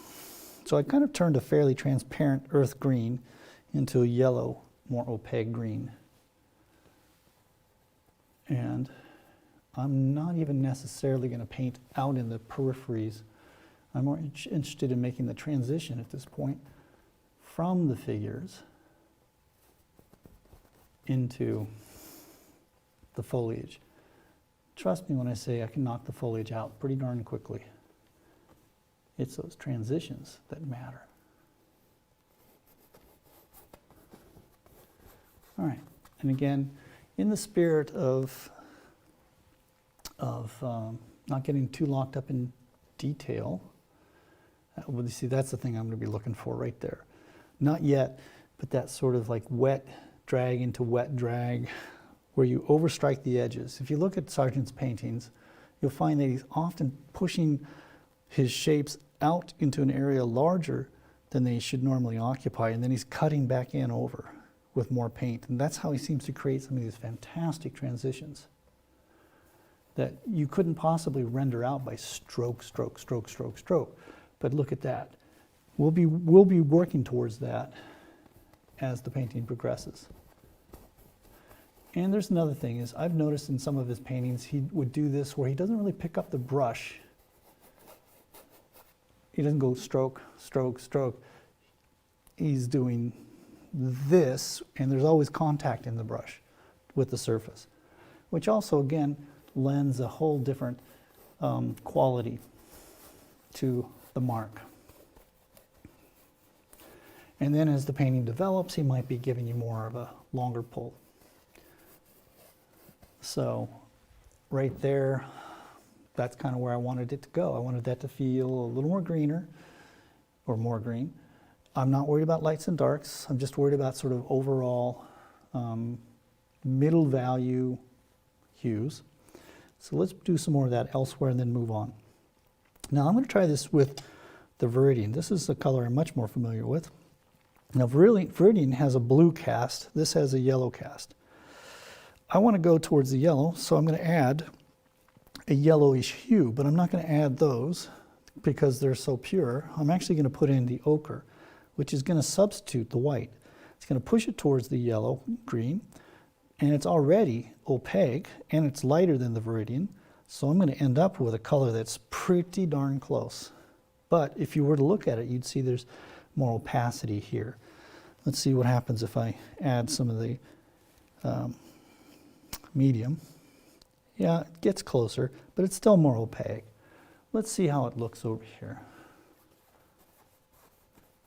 So I kind of turned a fairly transparent earth green into a yellow, more opaque green. And I'm not even necessarily going to paint out in the peripheries. I'm more interested in making the transition at this point from the figures into the foliage. Trust me when I say I can knock the foliage out pretty darn quickly. It's those transitions that matter. All right, and again, in the spirit of not getting too locked up in detail, well, you see, that's the thing I'm going to be looking for right there. Not yet, but that sort of like wet drag into wet drag, where you overstrike the edges. If you look at Sargent's paintings, you'll find that he's often pushing his shapes out into an area larger than they should normally occupy, and then he's cutting back in over with more paint. And that's how he seems to create some of these fantastic transitions that you couldn't possibly render out by stroke, stroke, stroke, stroke, stroke. But look at that. We'll be working towards that as the painting progresses. And there's another thing is I've noticed in some of his paintings he would do this where he doesn't really pick up the brush. He doesn't go stroke, stroke, stroke. He's doing this, and there's always contact in the brush with the surface, which also again lends a whole different quality to the mark. And then as the painting develops, he might be giving you more of a longer pull. So right there, that's kind of where I wanted it to go. I wanted that to feel a little more greener, or more green. I'm not worried about lights and darks. I'm just worried about sort of overall middle value hues. So let's do some more of that elsewhere and then move on. Now I'm going to try this with the Viridian. This is a color I'm much more familiar with. Now Viridian has a blue cast. This has a yellow cast. I want to go towards the yellow, so I'm going to add a yellowish hue, but I'm not going to add those because they're so pure. I'm actually going to put in the ochre, which is going to substitute the white. It's going to push it towards the yellow green, and it's already opaque, and it's lighter than the Viridian, so I'm going to end up with a color that's pretty darn close. But if you were to look at it, you'd see there's more opacity here. Let's see what happens if I add some of the medium. Yeah, it gets closer, but it's still more opaque. Let's see how it looks over here.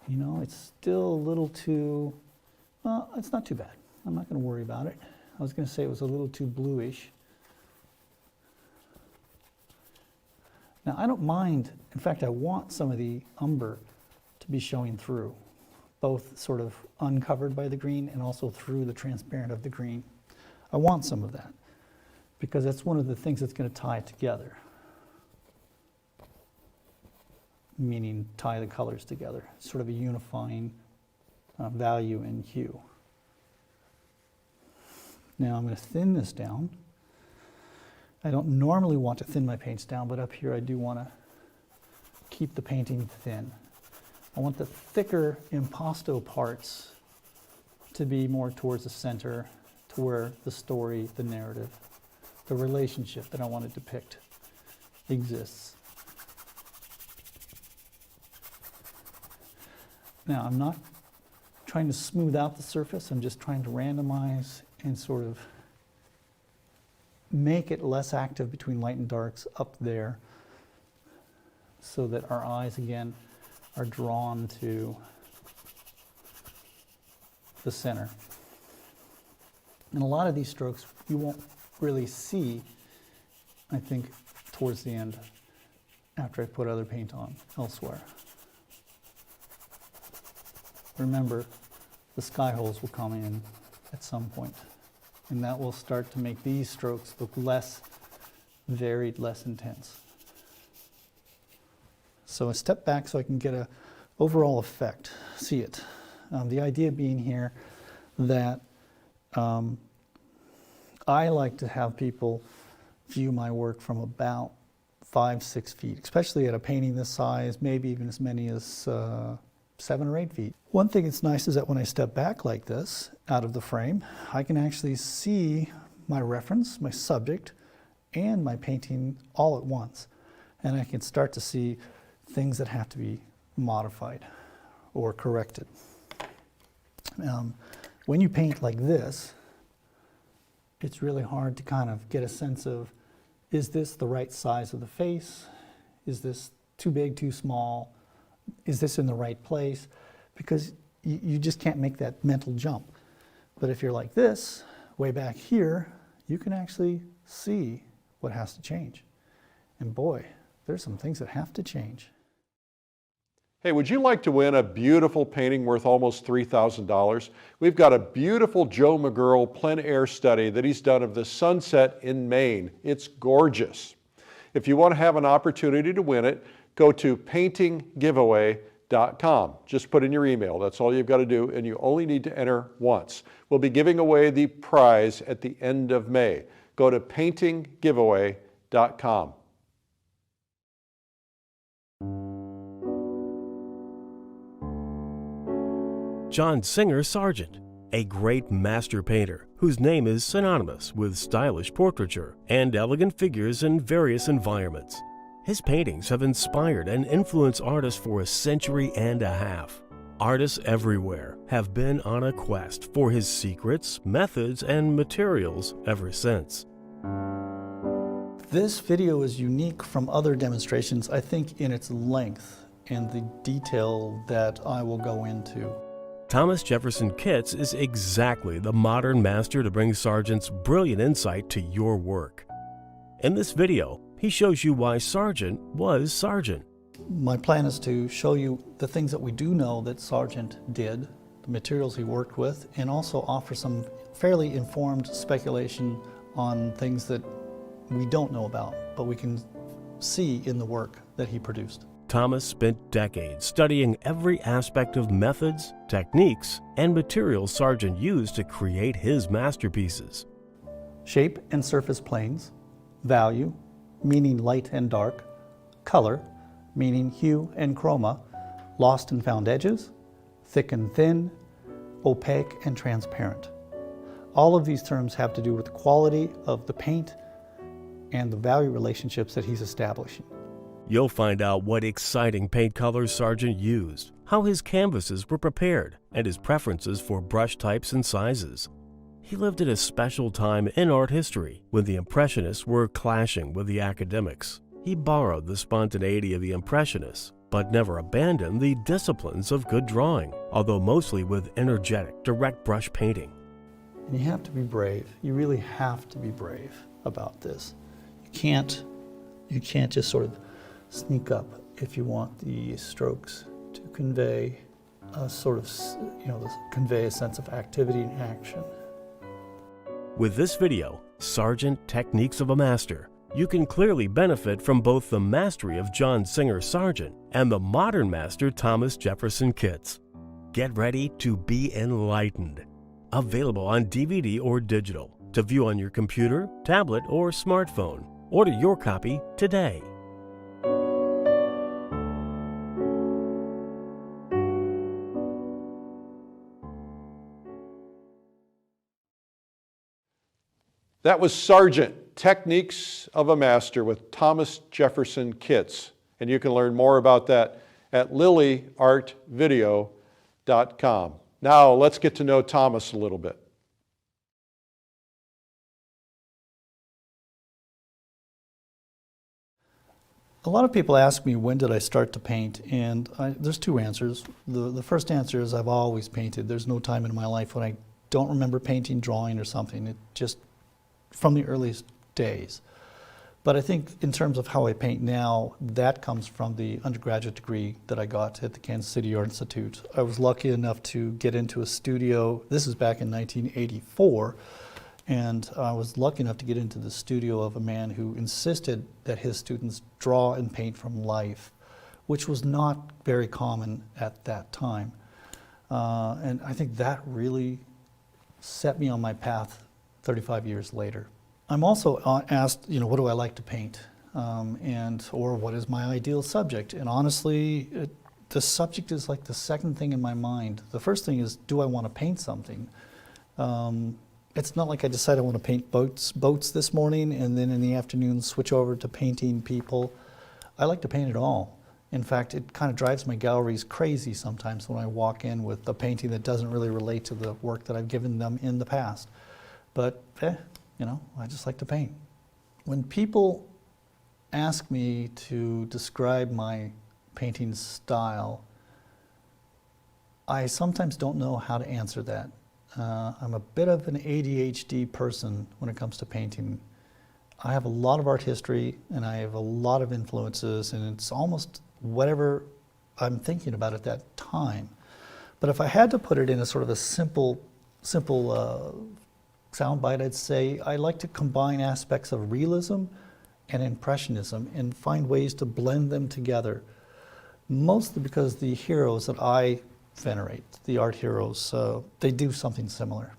You know, it's still a little too, well, it's not too bad. I'm not going to worry about it. I was going to say it was a little too bluish. Now, I don't mind. In fact, I want some of the umber to be showing through, both sort of uncovered by the green and also through the transparent of the green. I want some of that because that's one of the things that's going to tie it together, meaning tie the colors together, sort of a unifying value in hue. Now I'm going to thin this down. I don't normally want to thin my paints down, but up here I do want to keep the painting thin. I want the thicker impasto parts to be more towards the center, to where the story, the narrative, the relationship that I want to depict exists. Now, I'm not trying to smooth out the surface. I'm just trying to randomize and sort of make it less active between light and darks up there so that our eyes, again, are drawn to the center. And a lot of these strokes you won't really see, I think, towards the end after I put other paint on elsewhere. Remember, the sky holes will come in at some point, and that will start to make these strokes look less varied, less intense. So I step back so I can get an overall effect, see it. The idea being here that I like to have people view my work from about 5-6 feet, especially at a painting this size, maybe even as many as 7 or 8 feet. One thing that's nice is that when I step back like this out of the frame, I can actually see my reference, my subject, and my painting all at once. And I can start to see things that have to be modified or corrected. When you paint like this, it's really hard to kind of get a sense of, is this the right size of the face? Is this too big, too small? Is this in the right place? Because you just can't make that mental jump. But if you're like this, way back here, you can actually see what has to change. And boy, there's some things that have to change. Hey, would you like to win a beautiful painting worth almost $3,000? We've got a beautiful Joe McGurl plein air study that he's done of the sunset in Maine. It's gorgeous. If you want to have an opportunity to win it, go to paintinggiveaway.com. Just put in your email. That's all you've got to do, and you only need to enter once. We'll be giving away the prize at the end of May. Go to paintinggiveaway.com. John Singer Sargent, a great master painter whose name is synonymous with stylish portraiture and elegant figures in various environments. His paintings have inspired and influenced artists for a century and a half. Artists everywhere have been on a quest for his secrets, methods, and materials ever since. This video is unique from other demonstrations, I think, in its length and the detail that I will go into. Thomas Jefferson Kitts is exactly the modern master to bring Sargent's brilliant insight to your work. In this video, he shows you why Sargent was Sargent. My plan is to show you the things that we do know that Sargent did, the materials he worked with, and also offer some fairly informed speculation on things that we don't know about, but we can see in the work that he produced. Thomas spent decades studying every aspect of methods, techniques, and materials Sargent used to create his masterpieces. Shape and surface planes, value, meaning light and dark, color, meaning hue and chroma, lost and found edges, thick and thin, opaque and transparent. All of these terms have to do with the quality of the paint and the value relationships that he's establishing. You'll find out what exciting paint colors Sargent used, how his canvases were prepared, and his preferences for brush types and sizes. He lived at a special time in art history when the Impressionists were clashing with the academics. He borrowed the spontaneity of the Impressionists, but never abandoned the disciplines of good drawing, although mostly with energetic, direct brush painting. And you have to be brave. You really have to be brave about this. You can't just sort of sneak up if you want the strokes to convey a sort of, convey a sense of activity and action. With this video, Sargent Techniques of a Master, you can clearly benefit from both the mastery of John Singer Sargent and the modern master Thomas Jefferson Kitts. Get ready to be enlightened. Available on DVD or digital, to view on your computer, tablet, or smartphone. Order your copy today. That was Sargent Techniques of a Master with Thomas Jefferson Kitts. And you can learn more about that at lilyartvideo.com. Now let's get to know Thomas a little bit. A lot of people ask me, when did I start to paint? And there's two answers. The first answer is I've always painted. There's no time in my life when I don't remember painting, drawing, or something. It just from the earliest days. But I think in terms of how I paint now, that comes from the undergraduate degree that I got at the Kansas City Art Institute. I was lucky enough to get into a studio. This is back in 1984. And I was lucky enough to get into the studio of a man who insisted that his students draw and paint from life, which was not very common at that time. And I think that really set me on my path 35 years later. I'm also asked, what do I like to paint? Or what is my ideal subject? And honestly, the subject is like the second thing in my mind. The first thing is, do I want to paint something? It's not like I decide I want to paint boats this morning and then in the afternoon switch over to painting people. I like to paint it all. In fact, it kind of drives my galleries crazy sometimes when I walk in with a painting that doesn't really relate to the work that I've given them in the past. But, I just like to paint. When people ask me to describe my painting style, I sometimes don't know how to answer that. I'm a bit of an ADHD person when it comes to painting. I have a lot of art history and I have a lot of influences, and it's almost whatever I'm thinking about at that time. But if I had to put it in a sort of a simple soundbite, I'd say I like to combine aspects of realism and Impressionism and find ways to blend them together, mostly because the heroes that I venerate, the art heroes, they do something similar.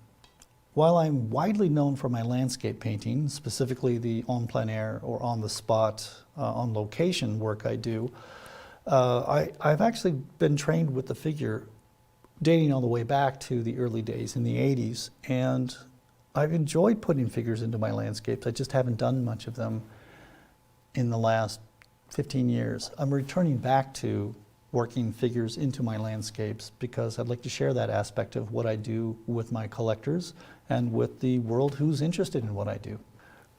While I'm widely known for my landscape painting, specifically the en plein air or on the spot, on location work I do, I've actually been trained with the figure dating all the way back to the early days in the 80s, and I've enjoyed putting figures into my landscapes. I just haven't done much of them in the last 15 years. I'm returning back to working figures into my landscapes because I'd like to share that aspect of what I do with my collectors and with the world who's interested in what I do.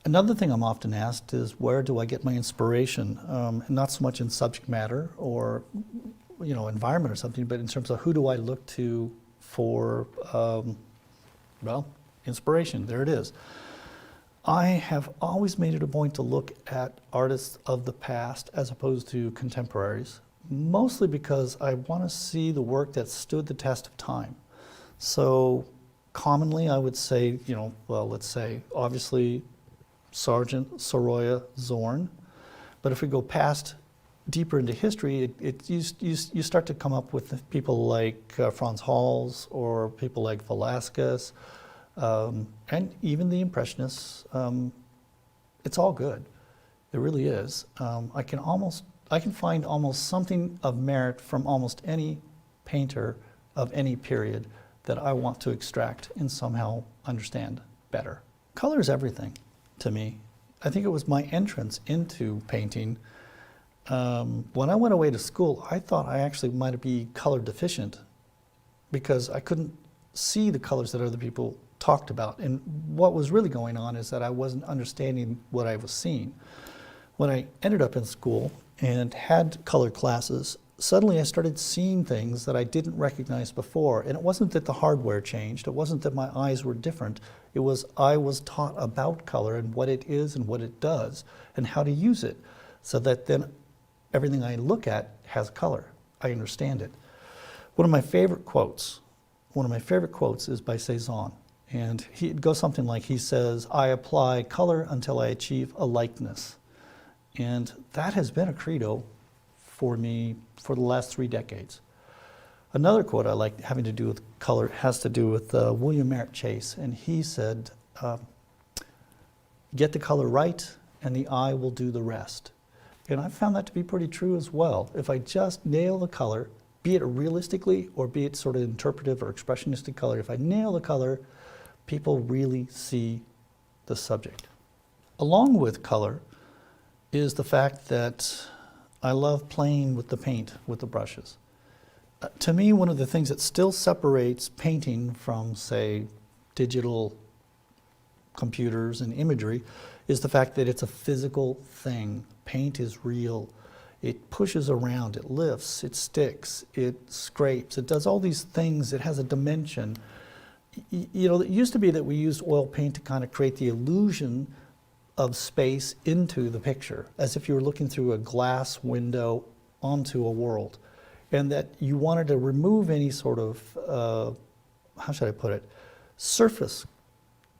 Another thing I'm often asked is, where do I get my inspiration? Not so much in subject matter or environment or something, but in terms of who do I look to for, inspiration. There it is. I have always made it a point to look at artists of the past as opposed to contemporaries, mostly because I want to see the work that stood the test of time. So commonly I would say, let's say obviously Sargent, Sorolla, Zorn, but if we go past deeper into history, you start to come up with people like Franz Hals or people like Velasquez, and even the Impressionists. It's all good. It really is. I can find almost something of merit from almost any painter of any period that I want to extract and somehow understand better. Color is everything to me. I think it was my entrance into painting. When I went away to school, I thought I actually might be color deficient because I couldn't see the colors that other people talked about. And what was really going on is that I wasn't understanding what I was seeing. When I ended up in school and had color classes, suddenly I started seeing things that I didn't recognize before. And it wasn't that the hardware changed. It wasn't that my eyes were different. It was I was taught about color and what it is and what it does and how to use it, so that then everything I look at has color. I understand it. One of my favorite quotes is by Cezanne. And it goes something like, he says, "I apply color until I achieve a likeness." And that has been a credo for me for the last 3 decades. Another quote I like having to do with color has to do with William Merritt Chase. And he said, "Get the color right and the eye will do the rest." And I found that to be pretty true as well. If I just nail the color, be it realistically or be it sort of interpretive or expressionistic color, if I nail the color, people really see the subject. Along with color is the fact that I love playing with the paint, with the brushes. To me, one of the things that still separates painting from, say, digital computers and imagery is the fact that it's a physical thing. Paint is real. It pushes around, it lifts, it sticks, it scrapes, it does all these things. It has a dimension. It used to be that we used oil paint to kind of create the illusion of space into the picture, as if you were looking through a glass window onto a world, and that you wanted to remove any sort of, surface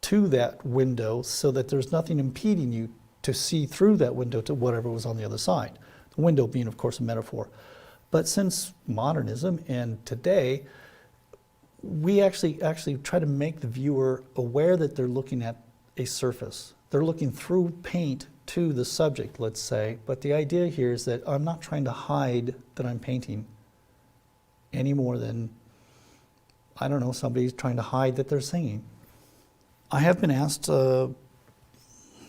to that window so that there's nothing impeding you to see through that window to whatever was on the other side. The window being, of course, a metaphor. But since modernism and today, we actually try to make the viewer aware that they're looking at a surface. They're looking through paint to the subject, let's say, but the idea here is that I'm not trying to hide that I'm painting any more than, somebody's trying to hide that they're singing. I have been asked, do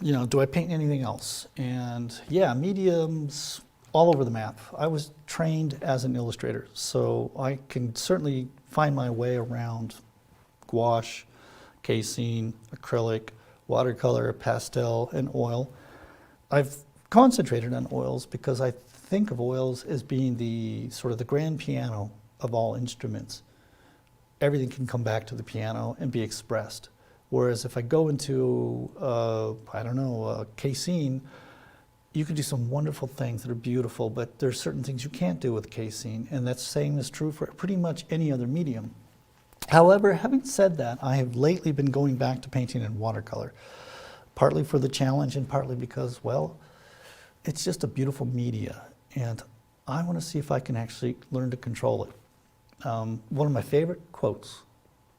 I paint anything else? And yeah, mediums all over the map. I was trained as an illustrator, so I can certainly find my way around gouache, casein, acrylic, watercolor, pastel, and oil. I've concentrated on oils because I think of oils as being the sort of the grand piano of all instruments. Everything can come back to the piano and be expressed. Whereas if I go into, casein, you can do some wonderful things that are beautiful, but there's certain things you can't do with casein, and that same is true for pretty much any other medium. However, having said that, I have lately been going back to painting in watercolor, partly for the challenge and partly because, it's just a beautiful media, and I want to see if I can actually learn to control it. One of my favorite quotes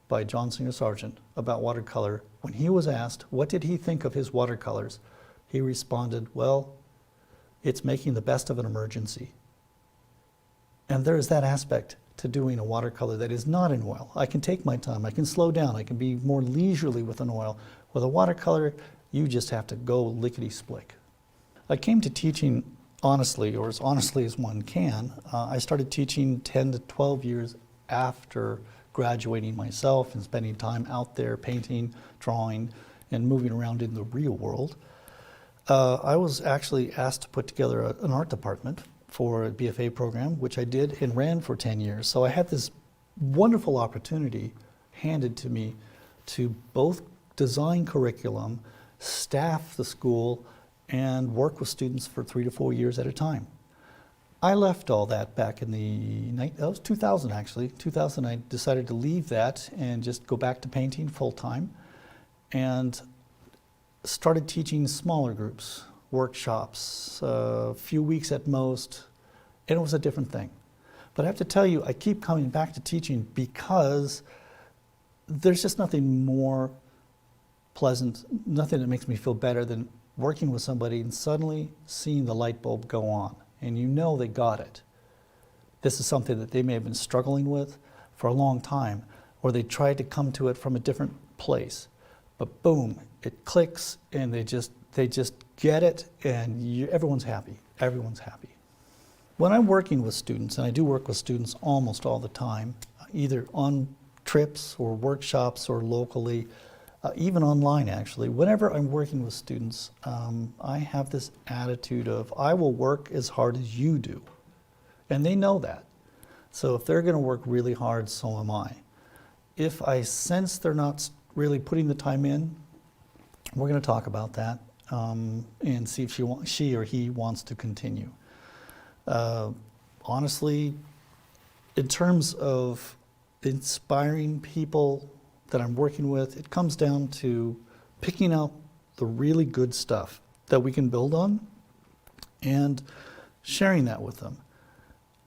by John Singer Sargent about watercolor, when he was asked what did he think of his watercolors, he responded, well, it's making the best of an emergency. And there is that aspect to doing a watercolor that is not in oil. I can take my time, I can slow down, I can be more leisurely with an oil. With a watercolor, you just have to go lickety-split. I came to teaching honestly, or as honestly as one can. I started teaching 10 to 12 years after graduating myself and spending time out there painting, drawing, and moving around in the real world. I was actually asked to put together an art department for a BFA program, which I did and ran for 10 years. So I had this wonderful opportunity handed to me to both design curriculum, staff the school, and work with students for 3 to 4 years at a time. I left all that back in that was 2000 actually. 2000 I decided to leave that and just go back to painting full time, and started teaching smaller groups, workshops, a few weeks at most, and it was a different thing. But I have to tell you, I keep coming back to teaching because there's just nothing more pleasant, nothing that makes me feel better than working with somebody and suddenly seeing the light bulb go on, and you know they got it. This is something that they may have been struggling with for a long time, or they tried to come to it from a different place. But boom, it clicks, and they just get it, and everyone's happy. Everyone's happy. When I'm working with students, and I do work with students almost all the time, either on trips or workshops or locally, even online actually, whenever I'm working with students, I have this attitude of, I will work as hard as you do. And they know that. So if they're going to work really hard, so am I. If I sense they're not really putting the time in, we're going to talk about that and see if she or he wants to continue. Honestly, in terms of inspiring people that I'm working with, it comes down to picking out the really good stuff that we can build on and sharing that with them.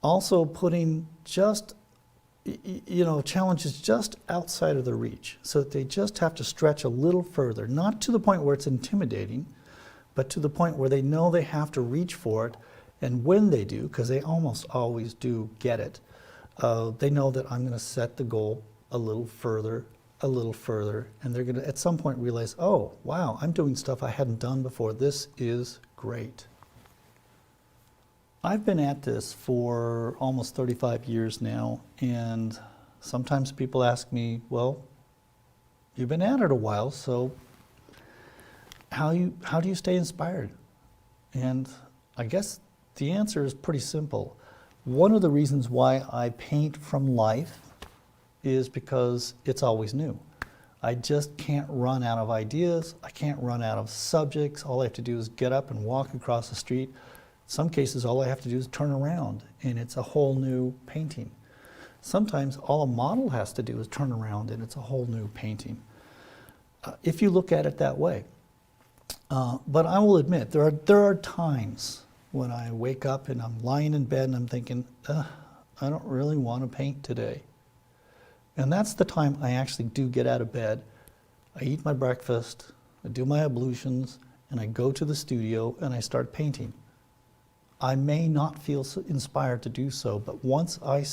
Also putting just, challenges just outside of their reach, so that they just have to stretch a little further, not to the point where it's intimidating, but to the point where they know they have to reach for it. And when they do, because they almost always do get it, they know that I'm going to set the goal a little further, and they're going to at some point realize, oh, wow, I'm doing stuff I hadn't done before. This is great. I've been at this for almost 35 years now, and sometimes people ask me, well, you've been at it a while, so how do you stay inspired? And I guess the answer is pretty simple. One of the reasons why I paint from life is because it's always new. I just can't run out of ideas. I can't run out of subjects. All I have to do is get up and walk across the street. In some cases, all I have to do is turn around, and it's a whole new painting. Sometimes all a model has to do is turn around, and it's a whole new painting. If you look at it that way. But I will admit, there are times when I wake up and I'm lying in bed and I'm thinking, I don't really want to paint today. And that's the time I actually do get out of bed. I eat my breakfast, I do my ablutions, and I go to the studio and I start painting. I may not feel so inspired to do so, but once I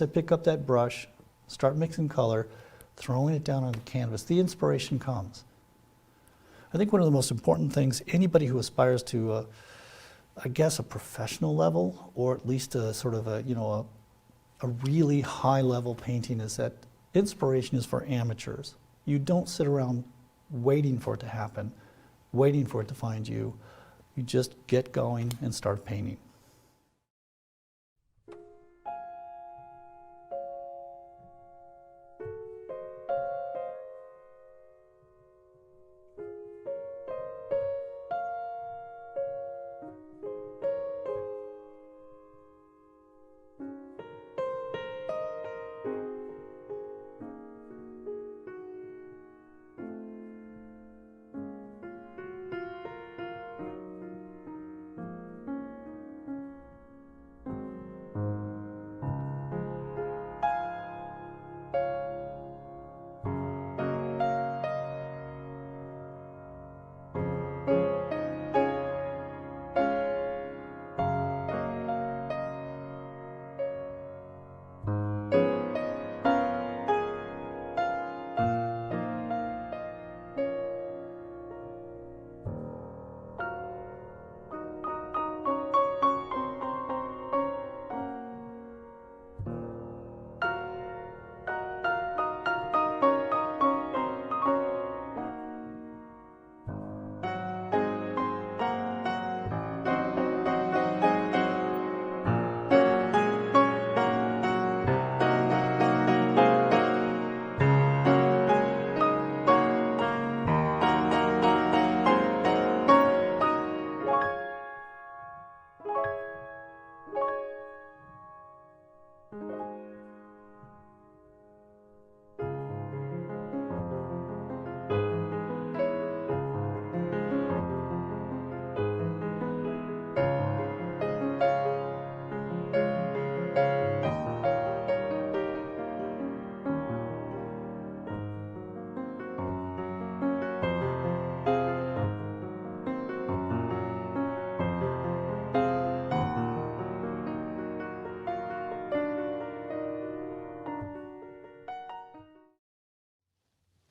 pick up that brush, start mixing color, throwing it down on the canvas, the inspiration comes. I think one of the most important things, anybody who aspires to, I guess, a professional level, or at least a sort of a really high level painting, is that inspiration is for amateurs. You don't sit around waiting for it to happen, waiting for it to find you. You just get going and start painting.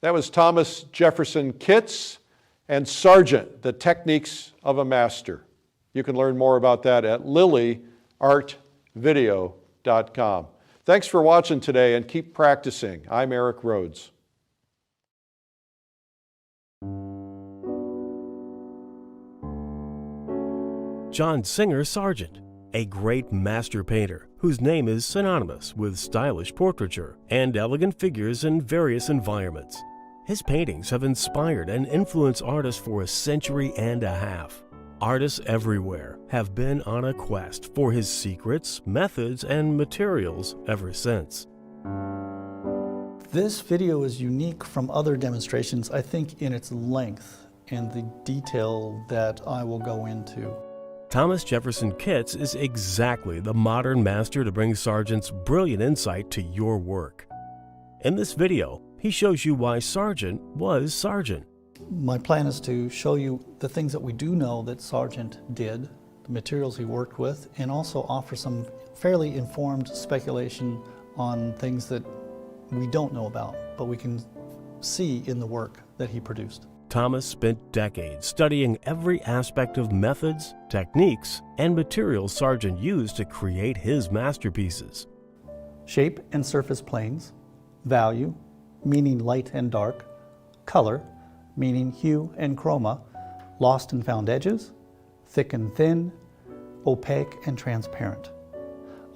That was Thomas Jefferson Kitts and Sargent, the Techniques of a Master. You can learn more about that at lilyartvideo.com. Thanks for watching today and keep practicing. I'm Eric Rhodes. John Singer Sargent, a great master painter whose name is synonymous with stylish portraiture and elegant figures in various environments. His paintings have inspired and influenced artists for a century and a half. Artists everywhere have been on a quest for his secrets, methods, and materials ever since. This video is unique from other demonstrations, I think, in its length and the detail that I will go into. Thomas Jefferson Kitts is exactly the modern master to bring Sargent's brilliant insight to your work. In this video, he shows you why Sargent was Sargent. My plan is to show you the things that we do know that Sargent did, the materials he worked with, and also offer some fairly informed speculation on things that we don't know about, but we can see in the work that he produced. Thomas spent decades studying every aspect of methods, techniques, and materials Sargent used to create his masterpieces. Shape and surface planes, value, meaning light and dark, color, meaning hue and chroma, lost and found edges, thick and thin, opaque and transparent.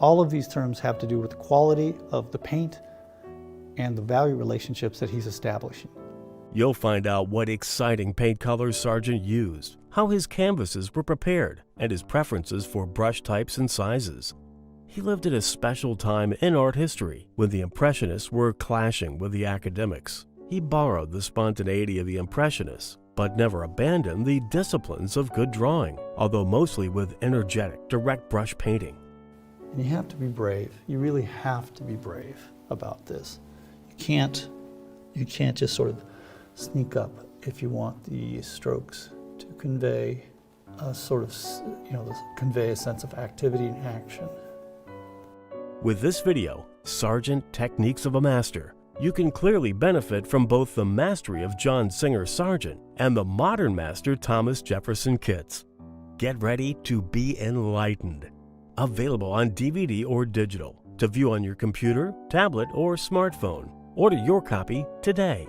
All of these terms have to do with the quality of the paint and the value relationships that he's establishing. You'll find out what exciting paint colors Sargent used, how his canvases were prepared, and his preferences for brush types and sizes. He lived at a special time in art history when the Impressionists were clashing with the academics. He borrowed the spontaneity of the Impressionists, but never abandoned the disciplines of good drawing, although mostly with energetic, direct brush painting. And you have to be brave. You really have to be brave about this. You can't just sort of sneak up if you want the strokes to convey a sort of, convey a sense of activity and action. With this video, Sargent Techniques of a Master, you can clearly benefit from both the mastery of John Singer Sargent and the modern master Thomas Jefferson Kitts. Get ready to be enlightened. Available on DVD or digital, to view on your computer, tablet, or smartphone. Order your copy today.